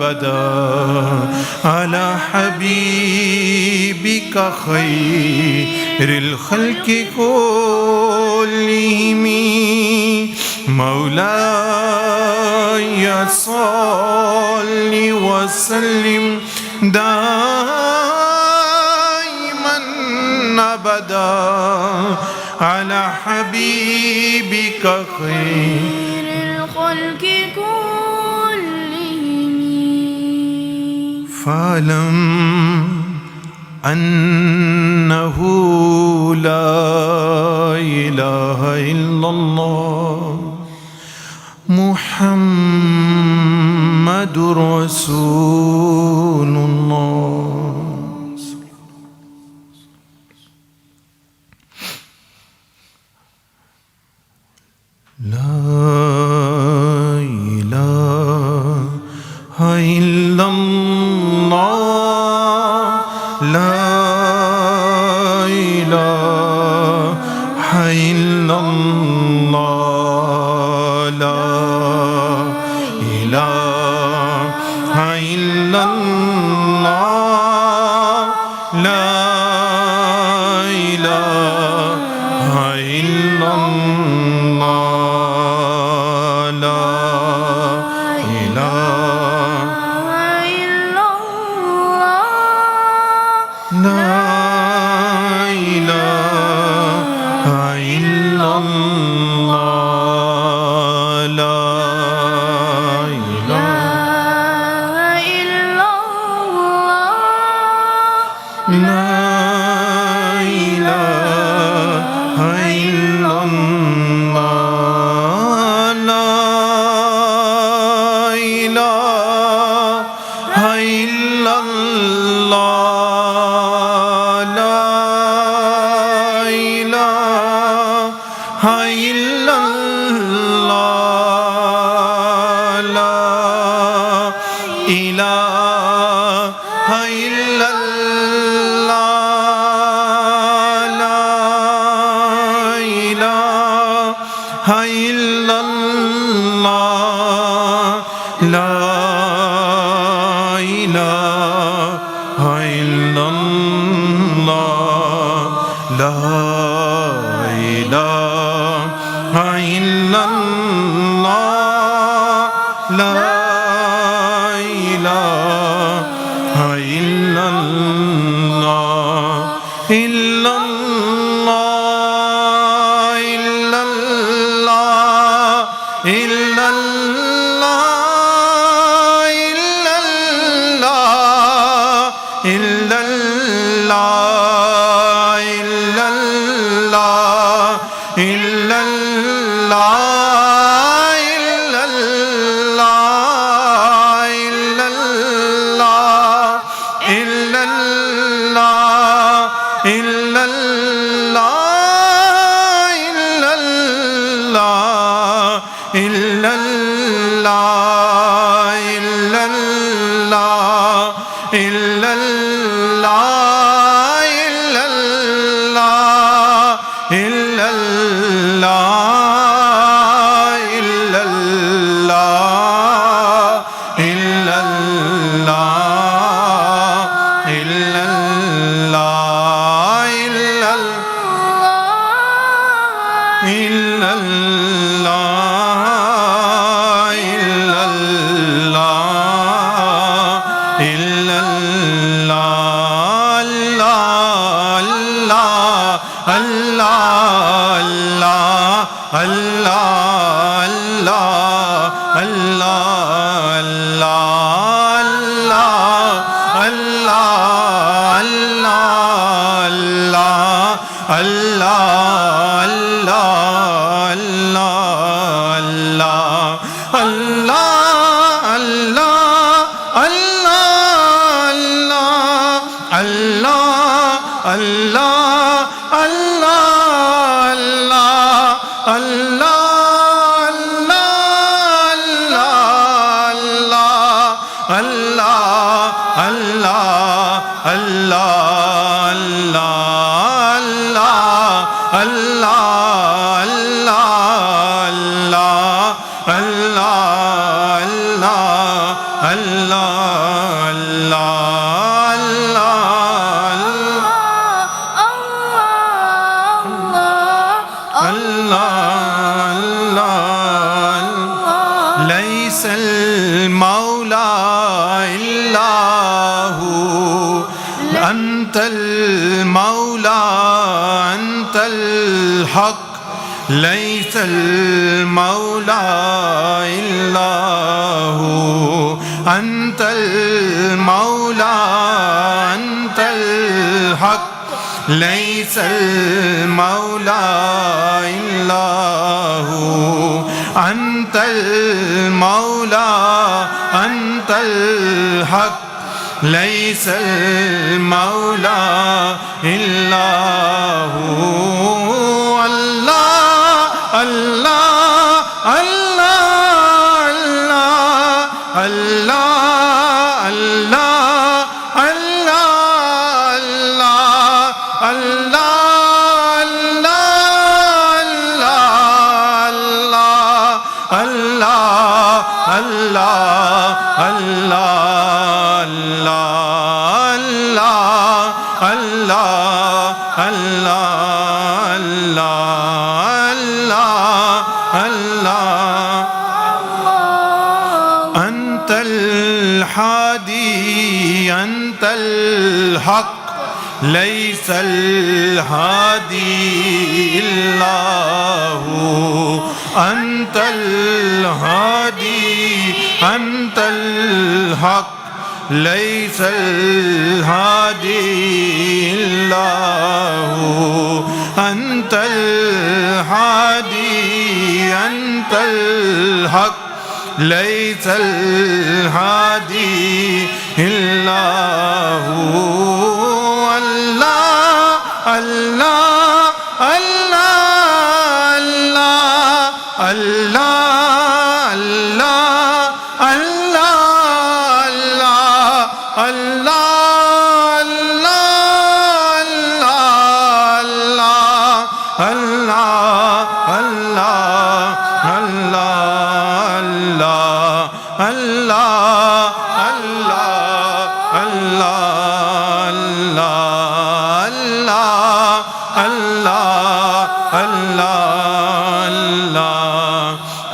أبدا على حبيبك خير الخلق كلهم مولاي صل وسلم دائما أبدا على حبيبك خير الخلق كلهم فاعلم أنه لا إله إلا الله محمد رسول الله. لا إله إلا الله لا إله إلا الله لا إله إلا الله لا إله إلا الله لا Allah ليس المولى إلا هو أنت المولى أنت الحق ليس المولى إلا هو أنت المولى أنت الحق ليس المولى إلا هو أنت المولى أنت الحق ليس المولى إلا هو الله الله الله الله الله الله الله الله أنت الحادي أنت الحق ليس الهادي إلا هو أنت الهادي أنت الحق ليس الهادي إلا هو أنت الهادي أنت الحق ليس الهادي إلا هو الله الله الله الله الله الله الله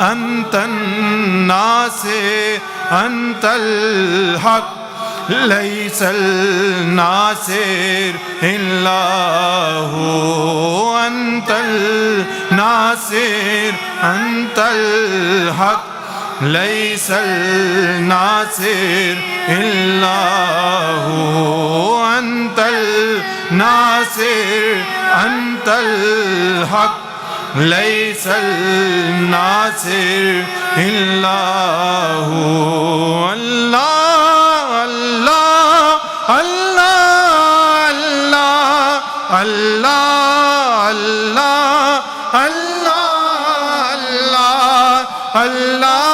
أنت الناصر أنت الحق ليس الناصر إلا هو أنت الناصر أنت الحق ليس الناصر إلا هو أنت الناصر أنت الحق ليس الناصر إلا هو الله الله الله الله الله الله الله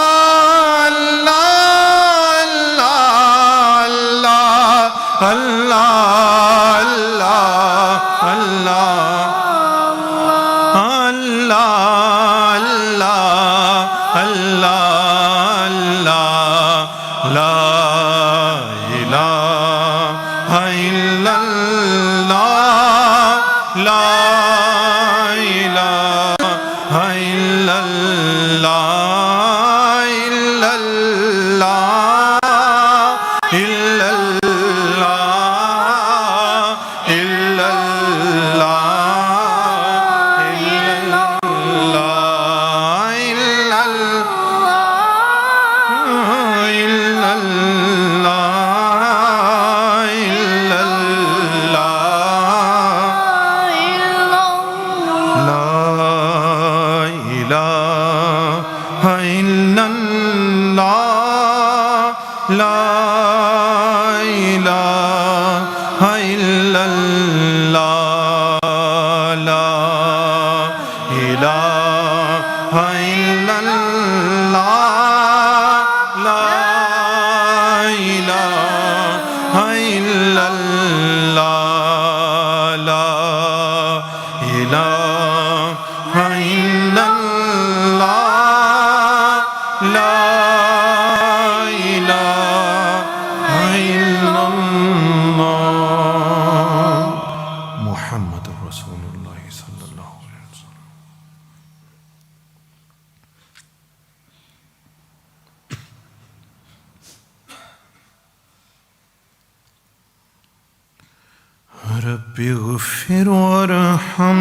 رب اغفر وارحم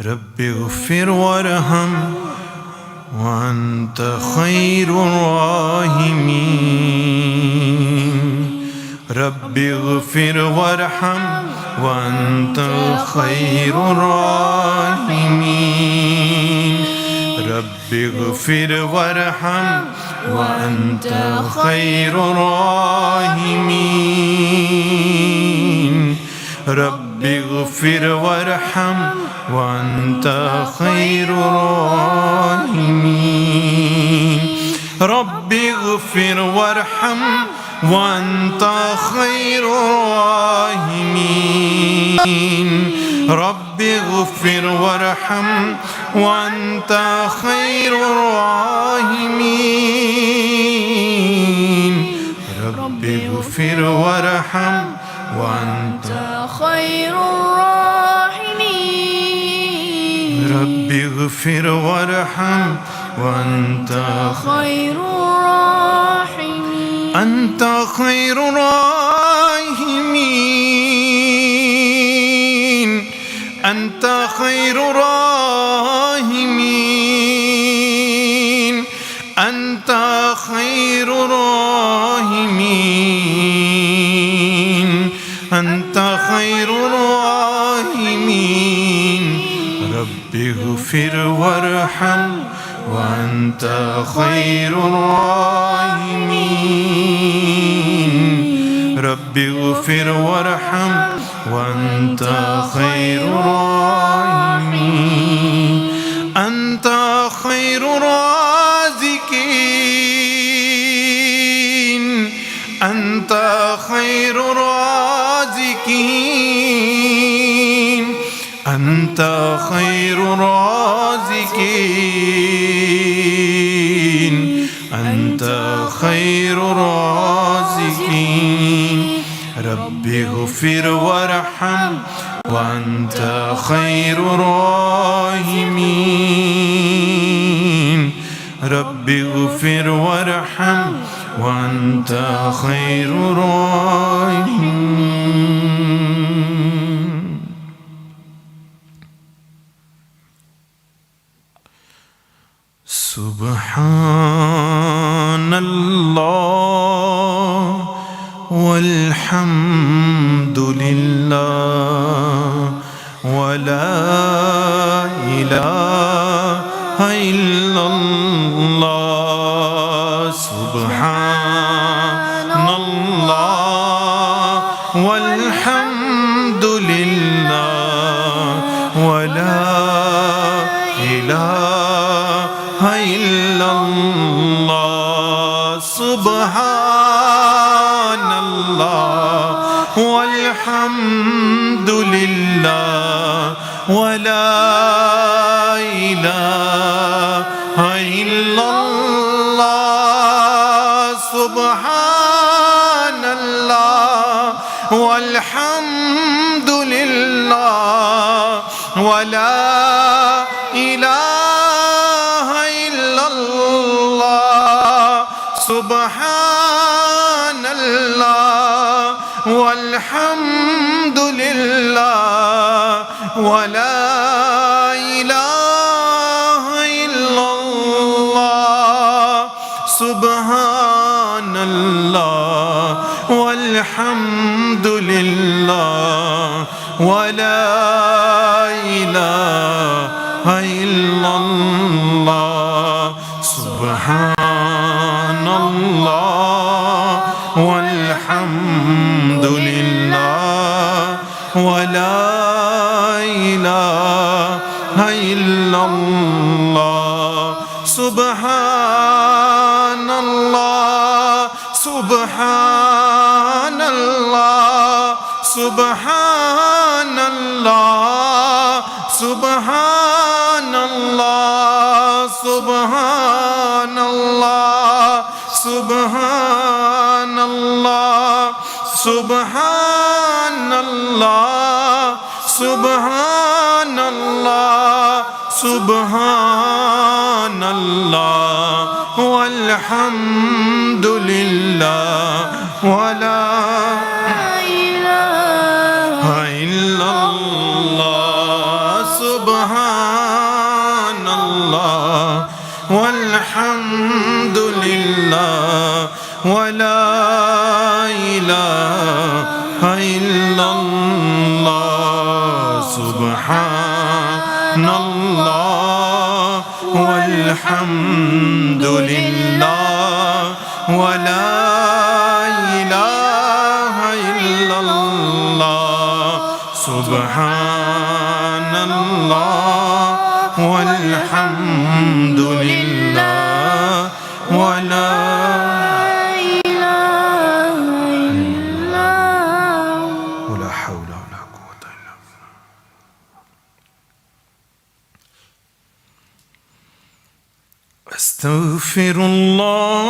رب اغفر وارحم وأنت خير الراحمين رب اغفر وارحم وأنت خير الراحمين رب اغفر وارحم وأنت خير الراحمين رب اغفر وارحم وأنت خير الراحمين رب اغفر وارحم وأنت خير الراحمين رب اغفر وارحم وأنت خير الراحمين رب اغفر وارحم وأنت خير الراحمين رب اغفر وارحم وأنت خير الراحمين أنت خير الراحمين أنت خير الراحمين أنت خير الراحمين أنت خير الراحمين رب اغفر وارحم وأنت خير الراحمين رب اغفر وارحم وأنت خير الراحمين أنت خير الرازقين أنت خير الرازقين أنت خير الرازقين أنت خير الرازقين رب اغفر وارحم وأنت خير الراحمين رب اغفر وارحم وأنت خير الراحمين سبحان الله والحمد لله ولا إله إلا الله سبحان الله والحمد لله ولا إله إلا الله سبحان الله والحمد لله ولا إله إلا الله سبحان الله والحمد لله ولا إله إلا الله سبحان الله والحمد لله ولا إله إلا الله سبحان الله والحمد لله ولا إله إلا الله سبحان الله والحمد لله ولا إله إلا الله سبحان الله سبحان الله سبحان الله سبحان الله سبحان الله سبحان الله سبحان الله سبحان الله سبحان الله والحمد لله ولا والحمد لله ولا إله إلا الله سبحان الله والحمد لله ولا إله إلا الله سبحان الله والحمد لله ولا إله إلا الله ولا حول ولا قوة إلا بالله. أستغفر الله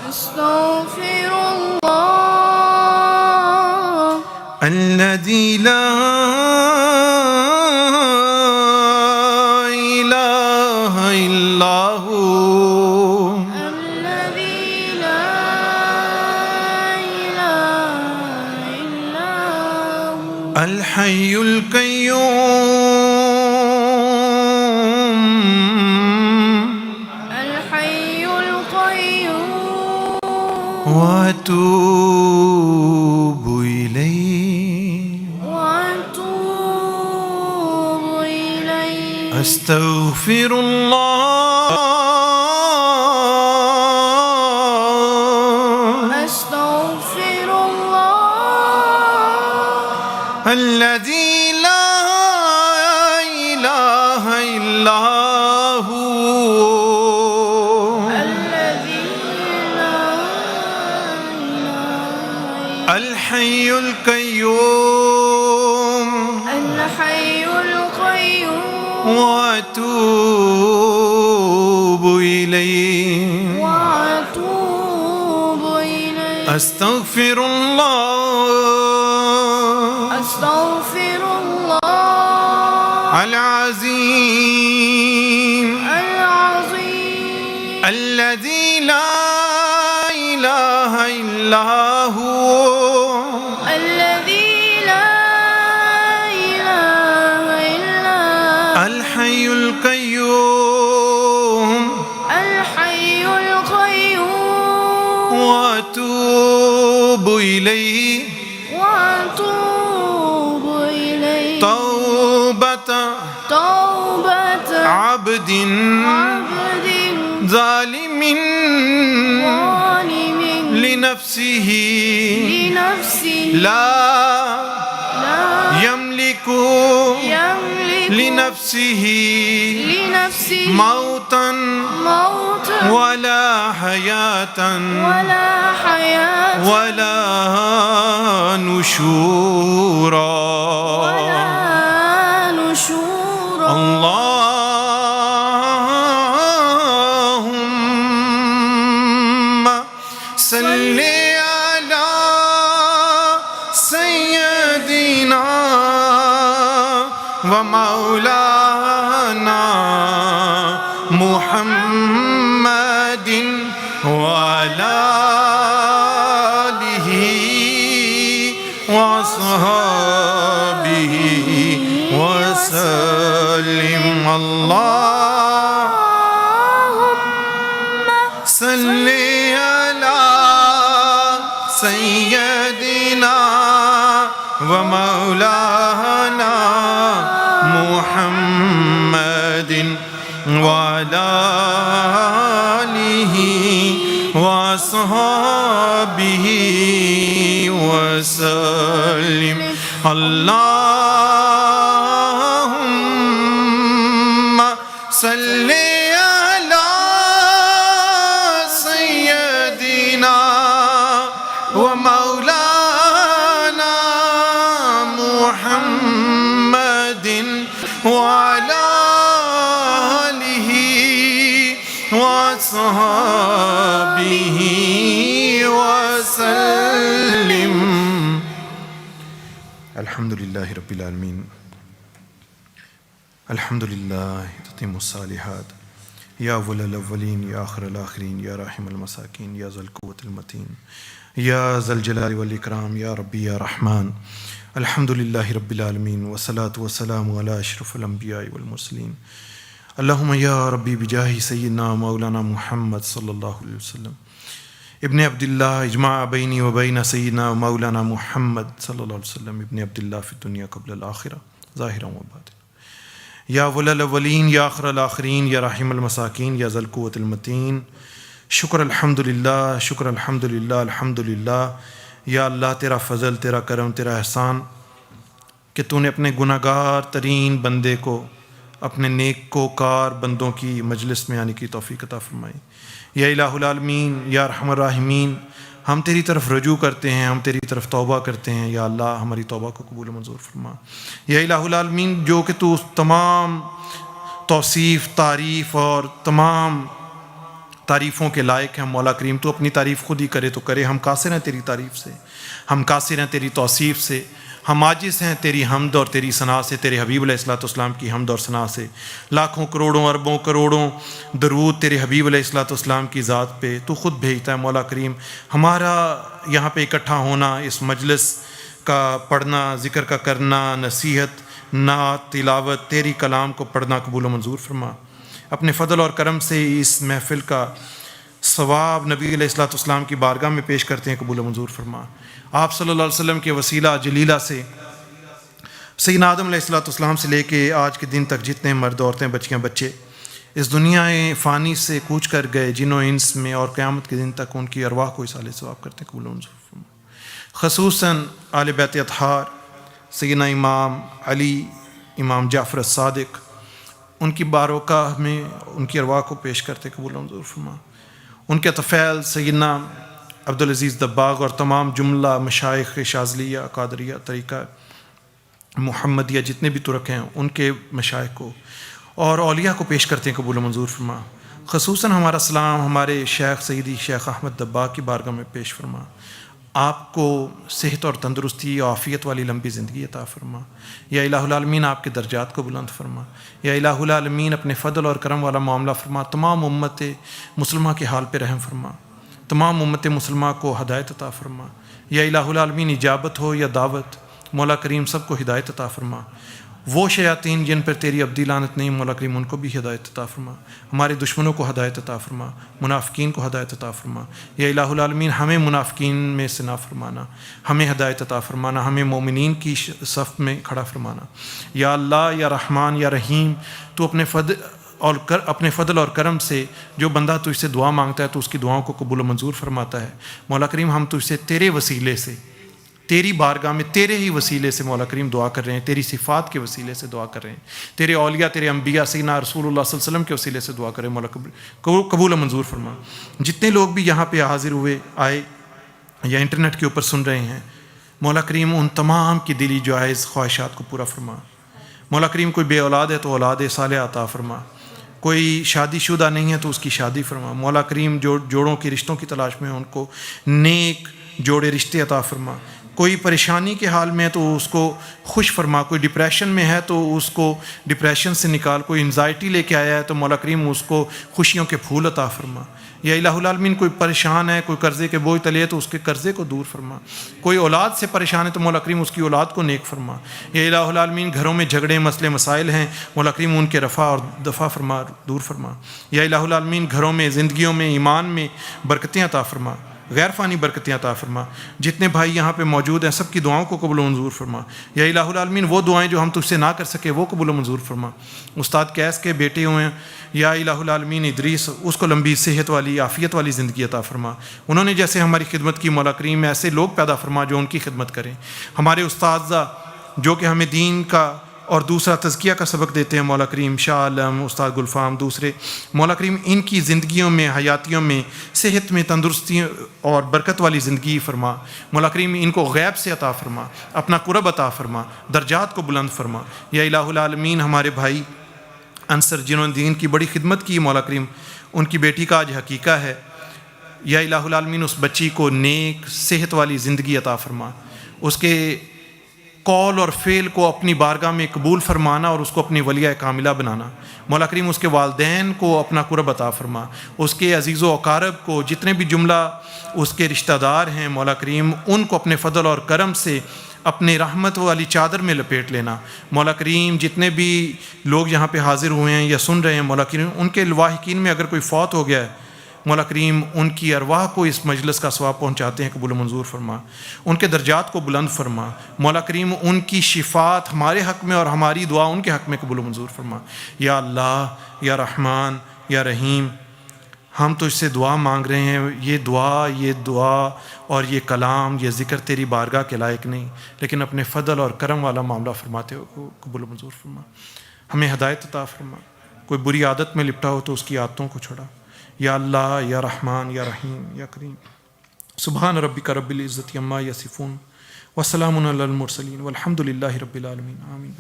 أستغفر الله الذي لا إله إلا هو الذي لا إله إلا هو الحي القيوم الحي القيوم وأتوب إليه وأتوب إليه. أستغفر الله أستغفر الله الذي لا إله إلا هو الذي لا إله الحي القيوم الحي القيوم وأتوب إليه وأتوب إليه. أستغفر الله أستغفر الله العظيم العظيم الذي لا إله إلا هو الذي لا إله إلا هو الحي القيوم الحي القيوم وأتوب إليه وأتوب إليه. توبة عبد عبد ظالم ظالم لنفسه لنفسه لا لا يملك يملك لنفسه لنفسه موتا موتا ولا حياة ولا حياة ولا نشورا ولا نشورا. اللهم صل على سيدنا ومولانا محمد وعلى آله وصحبه وسلم. اللهم صل على سيدنا ومولانا محمد وعلى آله وصحبه وسلم. اللهم صل على سيدنا ومولانا محمد وعلى آله وصحبه وسلم. الحمد لله رب العالمين. الحمد لله تتم الصالحات. يا أول الأولين يا آخر الآخرين يا راحم المساكين يا ذا القوة المتين يا ذا الجلال والإكرام يا ربي يا رحمن. الحمد لله رب العالمين والصلاة والسلام على أشرف الأنبياء والمرسلين. अल्लाहुम्मा या रब्बी बिजाहि सय्यिदना मौलाना मुहम्मद सल्लल्लाहु अलैहि वसल्लम इब्न अब्दुल्लाह इजमा बैनी व बैन सय्यिदना मौलाना मुहम्मद सल्लल्लाहु अलैहि वसल्लम इब्न अब्दुल्लाह फिद दुनिया क़ब्ल अल आखिरा ज़ाहिरन व बातिन या वलल अव्वलीन या आखिरल आखिरीन या राहिमल मसाकीन या ज़ल क़ुव्वतिल मतीन शुक्र अल्हम्दुलिल्लाह अल्हम्दुलिल्लाह। या अल्लाह तेरा फ़ज़ल, तेरा करम, तेरा एहसान कि तूने अपने गुनाहगार तरीन बंदे को अपने नेकोकार बंदों की मजलिस में आने की तौफ़ीक़ अता फ़रमाई। या इलाहुल आलमीन या रहमान राहिमीन, हम तेरी तरफ रजू करते हैं, हम तेरी तरफ तौबा करते हैं। या अल्लाह हमारी तौबा को कबूल मंजूर फरमा। या इलाहुल आलमीन, जो कि तू तमाम तौसीफ़, तारीफ़ और तमाम तारीफ़ों के लायक हैं मौला करीम, तो अपनी तारीफ़ खुद ही करे तो करे। हम कासिर हैं तेरी तारीफ़ से, हम कासिर हैं तेरी तौसीफ़ से, हम आजिज़ हैं तेरी हमद और तेरी सना से, तेरे हबीब अलैहिस्सलाम की हमद और सना से। लाखों करोड़ों अरबों करोड़ों दरूद तेरे हबीब अलैहिस्सलाम की ज़ात पे तू ख़ुद भेजता है मौला करीम। हमारा यहाँ पे इकट्ठा होना, इस मजलिस का पढ़ना, ज़िक्र का करना, नसीहत, नात, तिलावत, तेरी कलाम को पढ़ना कबूल मंजूर फरमा। अपने फ़ضल और करम से इस महफ़िल का सवाब नबी अलैहिस्सलाम की बारगाह में पेश करते हैं, कबूल मंजूर फरमा। आप सल्लल्लाहु अलैहि वसल्लम के वसीला जलीला से सैयदना आदम अलैहिस्सलाम से लेके आज के दिन तक जितने मर्द, औरतें, बच्चियाँ, बच्चे इस दुनिया फ़ानी से कूच कर गए, जिन्हों इंस में, और क़यामत के दिन तक उनकी अरवाह को इसाले सवाब करते हैं, कबूल मंजूर फरमा। ख़ुसूसन आले बैत अतहार सैयदना इमाम अली, इमाम जाफ़र सादिक, उनकी बारकाह में उनकी अरवाह को पेश करते कबूल मंजूर फरमा। उनके तफ़ैल सैयदना अब्दुल अज़ीज़ दब्बाग़ और तमाम जुमला मशाइख़ शाज़लिया, क़ादरिया, तरीक़ा, मुहम्मदिया जितने भी तुरक हैं, उनके मशाइख़ को और औलिया को पेश करते हैं, कबूल मंजूर फरमा। ख़ुसूसन हमारा सलाम हमारे शेख़ सैयदी शेख़ अहमद दब्बाग़ की बारगाह में पेश फरमा। आपको सेहत और तंदुरुस्ती और आफ़ियत वाली लंबी ज़िंदगी अता फ़रमा। या इलाहुल आलमीन आपके दर्जात को बुलंद फरमा। या इलाहुल आलमीन अपने फ़ضल और करम वाला मामला फरमा। तमाम उम्मत मुसलमा के हाल पे रहम फरमा, तमाम उम्मत मुसलमा को हदायत अता फ़रमा। या इलाहुल आलमीन इजाबत हो या दावत, मौला करीम सबको हिदायत अता फ़रमा। वो शयातीन जिन पर तेरी अब्दी लानत नहीं, मौला करीम उनको भी हिदायत अता फ़रमा। हमारे दुश्मनों को हिदायत अता फ़रमा, मुनाफ़िकीन को हिदायत अता फ़रमा। या इलाहुल आलमीन हमें मुनाफ़िकीन में से ना फरमाना, हमें हिदायत अता फ़रमाना, हमें मोमिनीन की सफ़ में खड़ा फरमाना। या अल्लाह, या रहमान, या रहीम, तो अपने फ़ضल और करम से जो बंदा तुझसे दुआ मांगता है तो उसकी दुआओं को कबूल मंजूर फरमाता है। मौला करीम हम तुझसे तेरे वसीले से, तेरी बारगाह में तेरे ही वसीले से मौला करीम दुआ कर रहे हैं, तेरी सिफ़ात के वसीले से दुआ कर रहे हैं, तेरे औलिया, तेरे अम्बिया सैयदना रसूलुल्लाह सल्लल्लाहु अलैहि वसल्लम के वसीले से दुआ करें। मौला कबूल मंजूर फरमा। जितने लोग भी यहाँ पे हाजिर हुए, आए या इंटरनेट के ऊपर सुन रहे हैं, मौला करीम उन तमाम की दिली जायज़ ख्वाहिशात को पूरा फरमा। मौला करीम कोई बे औलाद है तो औलाद सालेहा अता फरमा, कोई शादीशुदा नहीं है तो उसकी शादी फरमा। मौला करीम जो जोड़ों के रिश्तों की तलाश में उनको नेक जोड़े रिश्ते अता फरमा। कोई परेशानी के हाल में है तो उसको खुश फरमा, कोई डिप्रेशन में है तो उसको डिप्रेशन से निकाल, कोई एंजाइटी लेके आया है तो मौला करीम उसको खुशियों के फूल अता फरमा। या इलाहुल आलमीन कोई परेशान है, कोई कर्ज़े के बोझ तले है तो उसके कर्ज़े को दूर फरमा। कोई औलाद से परेशान है तो मौला करीम उसकी औलाद को नेक फरमा। या इलाहुल आलमीन घरों में झगड़े, मसले, मसाइल हैं, मौला करीम उनके रफ़ा और दफ़ा फरमा, दूर फरमा। या इलाहुल आलमीन घरों में, ज़िंदगियों में, ईमान में बरकतें अता फरमा, गैर फ़ानी बरकतें अता फरमा। जितने भाई यहाँ पे मौजूद हैं सबकी दुआओं को कबूल मंजूर फरमा। या इलाहुल आलमीन वो दुआएं जो हम तुझसे ना कर सके वो कबूल मंजूर फरमा। उस्ताद कैस के बेटे हुए हैं, या इलाहुल आलमीन इदरीस, उसको लंबी सेहत वाली, आफ़ियत वाली ज़िंदगी अता फरमा। उन्होंने जैसे हमारी खिदमत की, मौला करीम ऐसे लोग पैदा फरमा जो उनकी खिदमत करें। हमारे उस्ताद जो कि हमें दीन का और दूसरा तज़किया का सबक देते हैं, मौला करीम शाह आलम, उस्ताद गुलफ़ाम, दूसरे, मौला करीम इनकी ज़िंदगियों में, हयातियों में, सेहत में तंदुरुस्ती और बरकत वाली ज़िंदगी फरमा। मौला करीम इनको गैब से अता फरमा, अपना कुरब अता फरमा, दर्जात को बुलंद फरमा। या इलाहुल आलमीन हमारे भाई अंसर जिन्होंने दीन की बड़ी खिदमत की, मौला करीम उनकी बेटी का आज हकीका है। या इलाहुल आलमीन उस बच्ची को नेक सेहत वाली ज़िंदगी अता फरमा, उसके कौल और फ़ेल को अपनी बारगाह में कबूल फरमाना और उसको अपनी वलिया कामिला बनाना। मौला करीम उसके वालदैन को अपना कुरब अता फरमा, उसके अजीज़ व अकारब को, जितने भी जुमला उसके रिश्तेदार हैं, मौला करीम उनको अपने फ़ضल और करम से अपने रहमत वाली चादर में लपेट लेना। मौला करीम जितने भी लोग यहाँ पे हाज़िर हुए हैं या सुन रहे हैं, मौला करीम उनके लवाहिकीन में अगर कोई फ़ौत हो गया है, मौला करीम उनकी अरवाह को इस मजलिस का सवाब पहुँचाते हैं, कबूल मंजूर फरमा। उनके दर्जात को बुलंद फरमा। मौला करीम उनकी शिफ़ात हमारे हक़ में और हमारी दुआ उनके हक़ में कबूल मंजूर फरमा। या अल्लाह, या रहमान, या रहीम, हम तो इससे दुआ मांग रहे हैं। ये दुआ और ये कलाम, ये ज़िक्र तेरी बारगाह के लायक नहीं, लेकिन अपने फ़ضल और करम वाला मामला फरमाते हो, कबूल मंजूर फरमा। हमें हिदायत अता फरमा। कोई बुरी आदत में लिपटा हो तो उसकी आदतों को छोड़ा। या अल्लाह, या रहमान, या रहीम, या करीम। सुबहान रब्बिका रब्बिल इज़्ज़ति अम्मा यसिफून व सलामुन अलल मुरसलीन वल्हम्दुलिल्लाहि रब्बिल आलमीन। आमीन।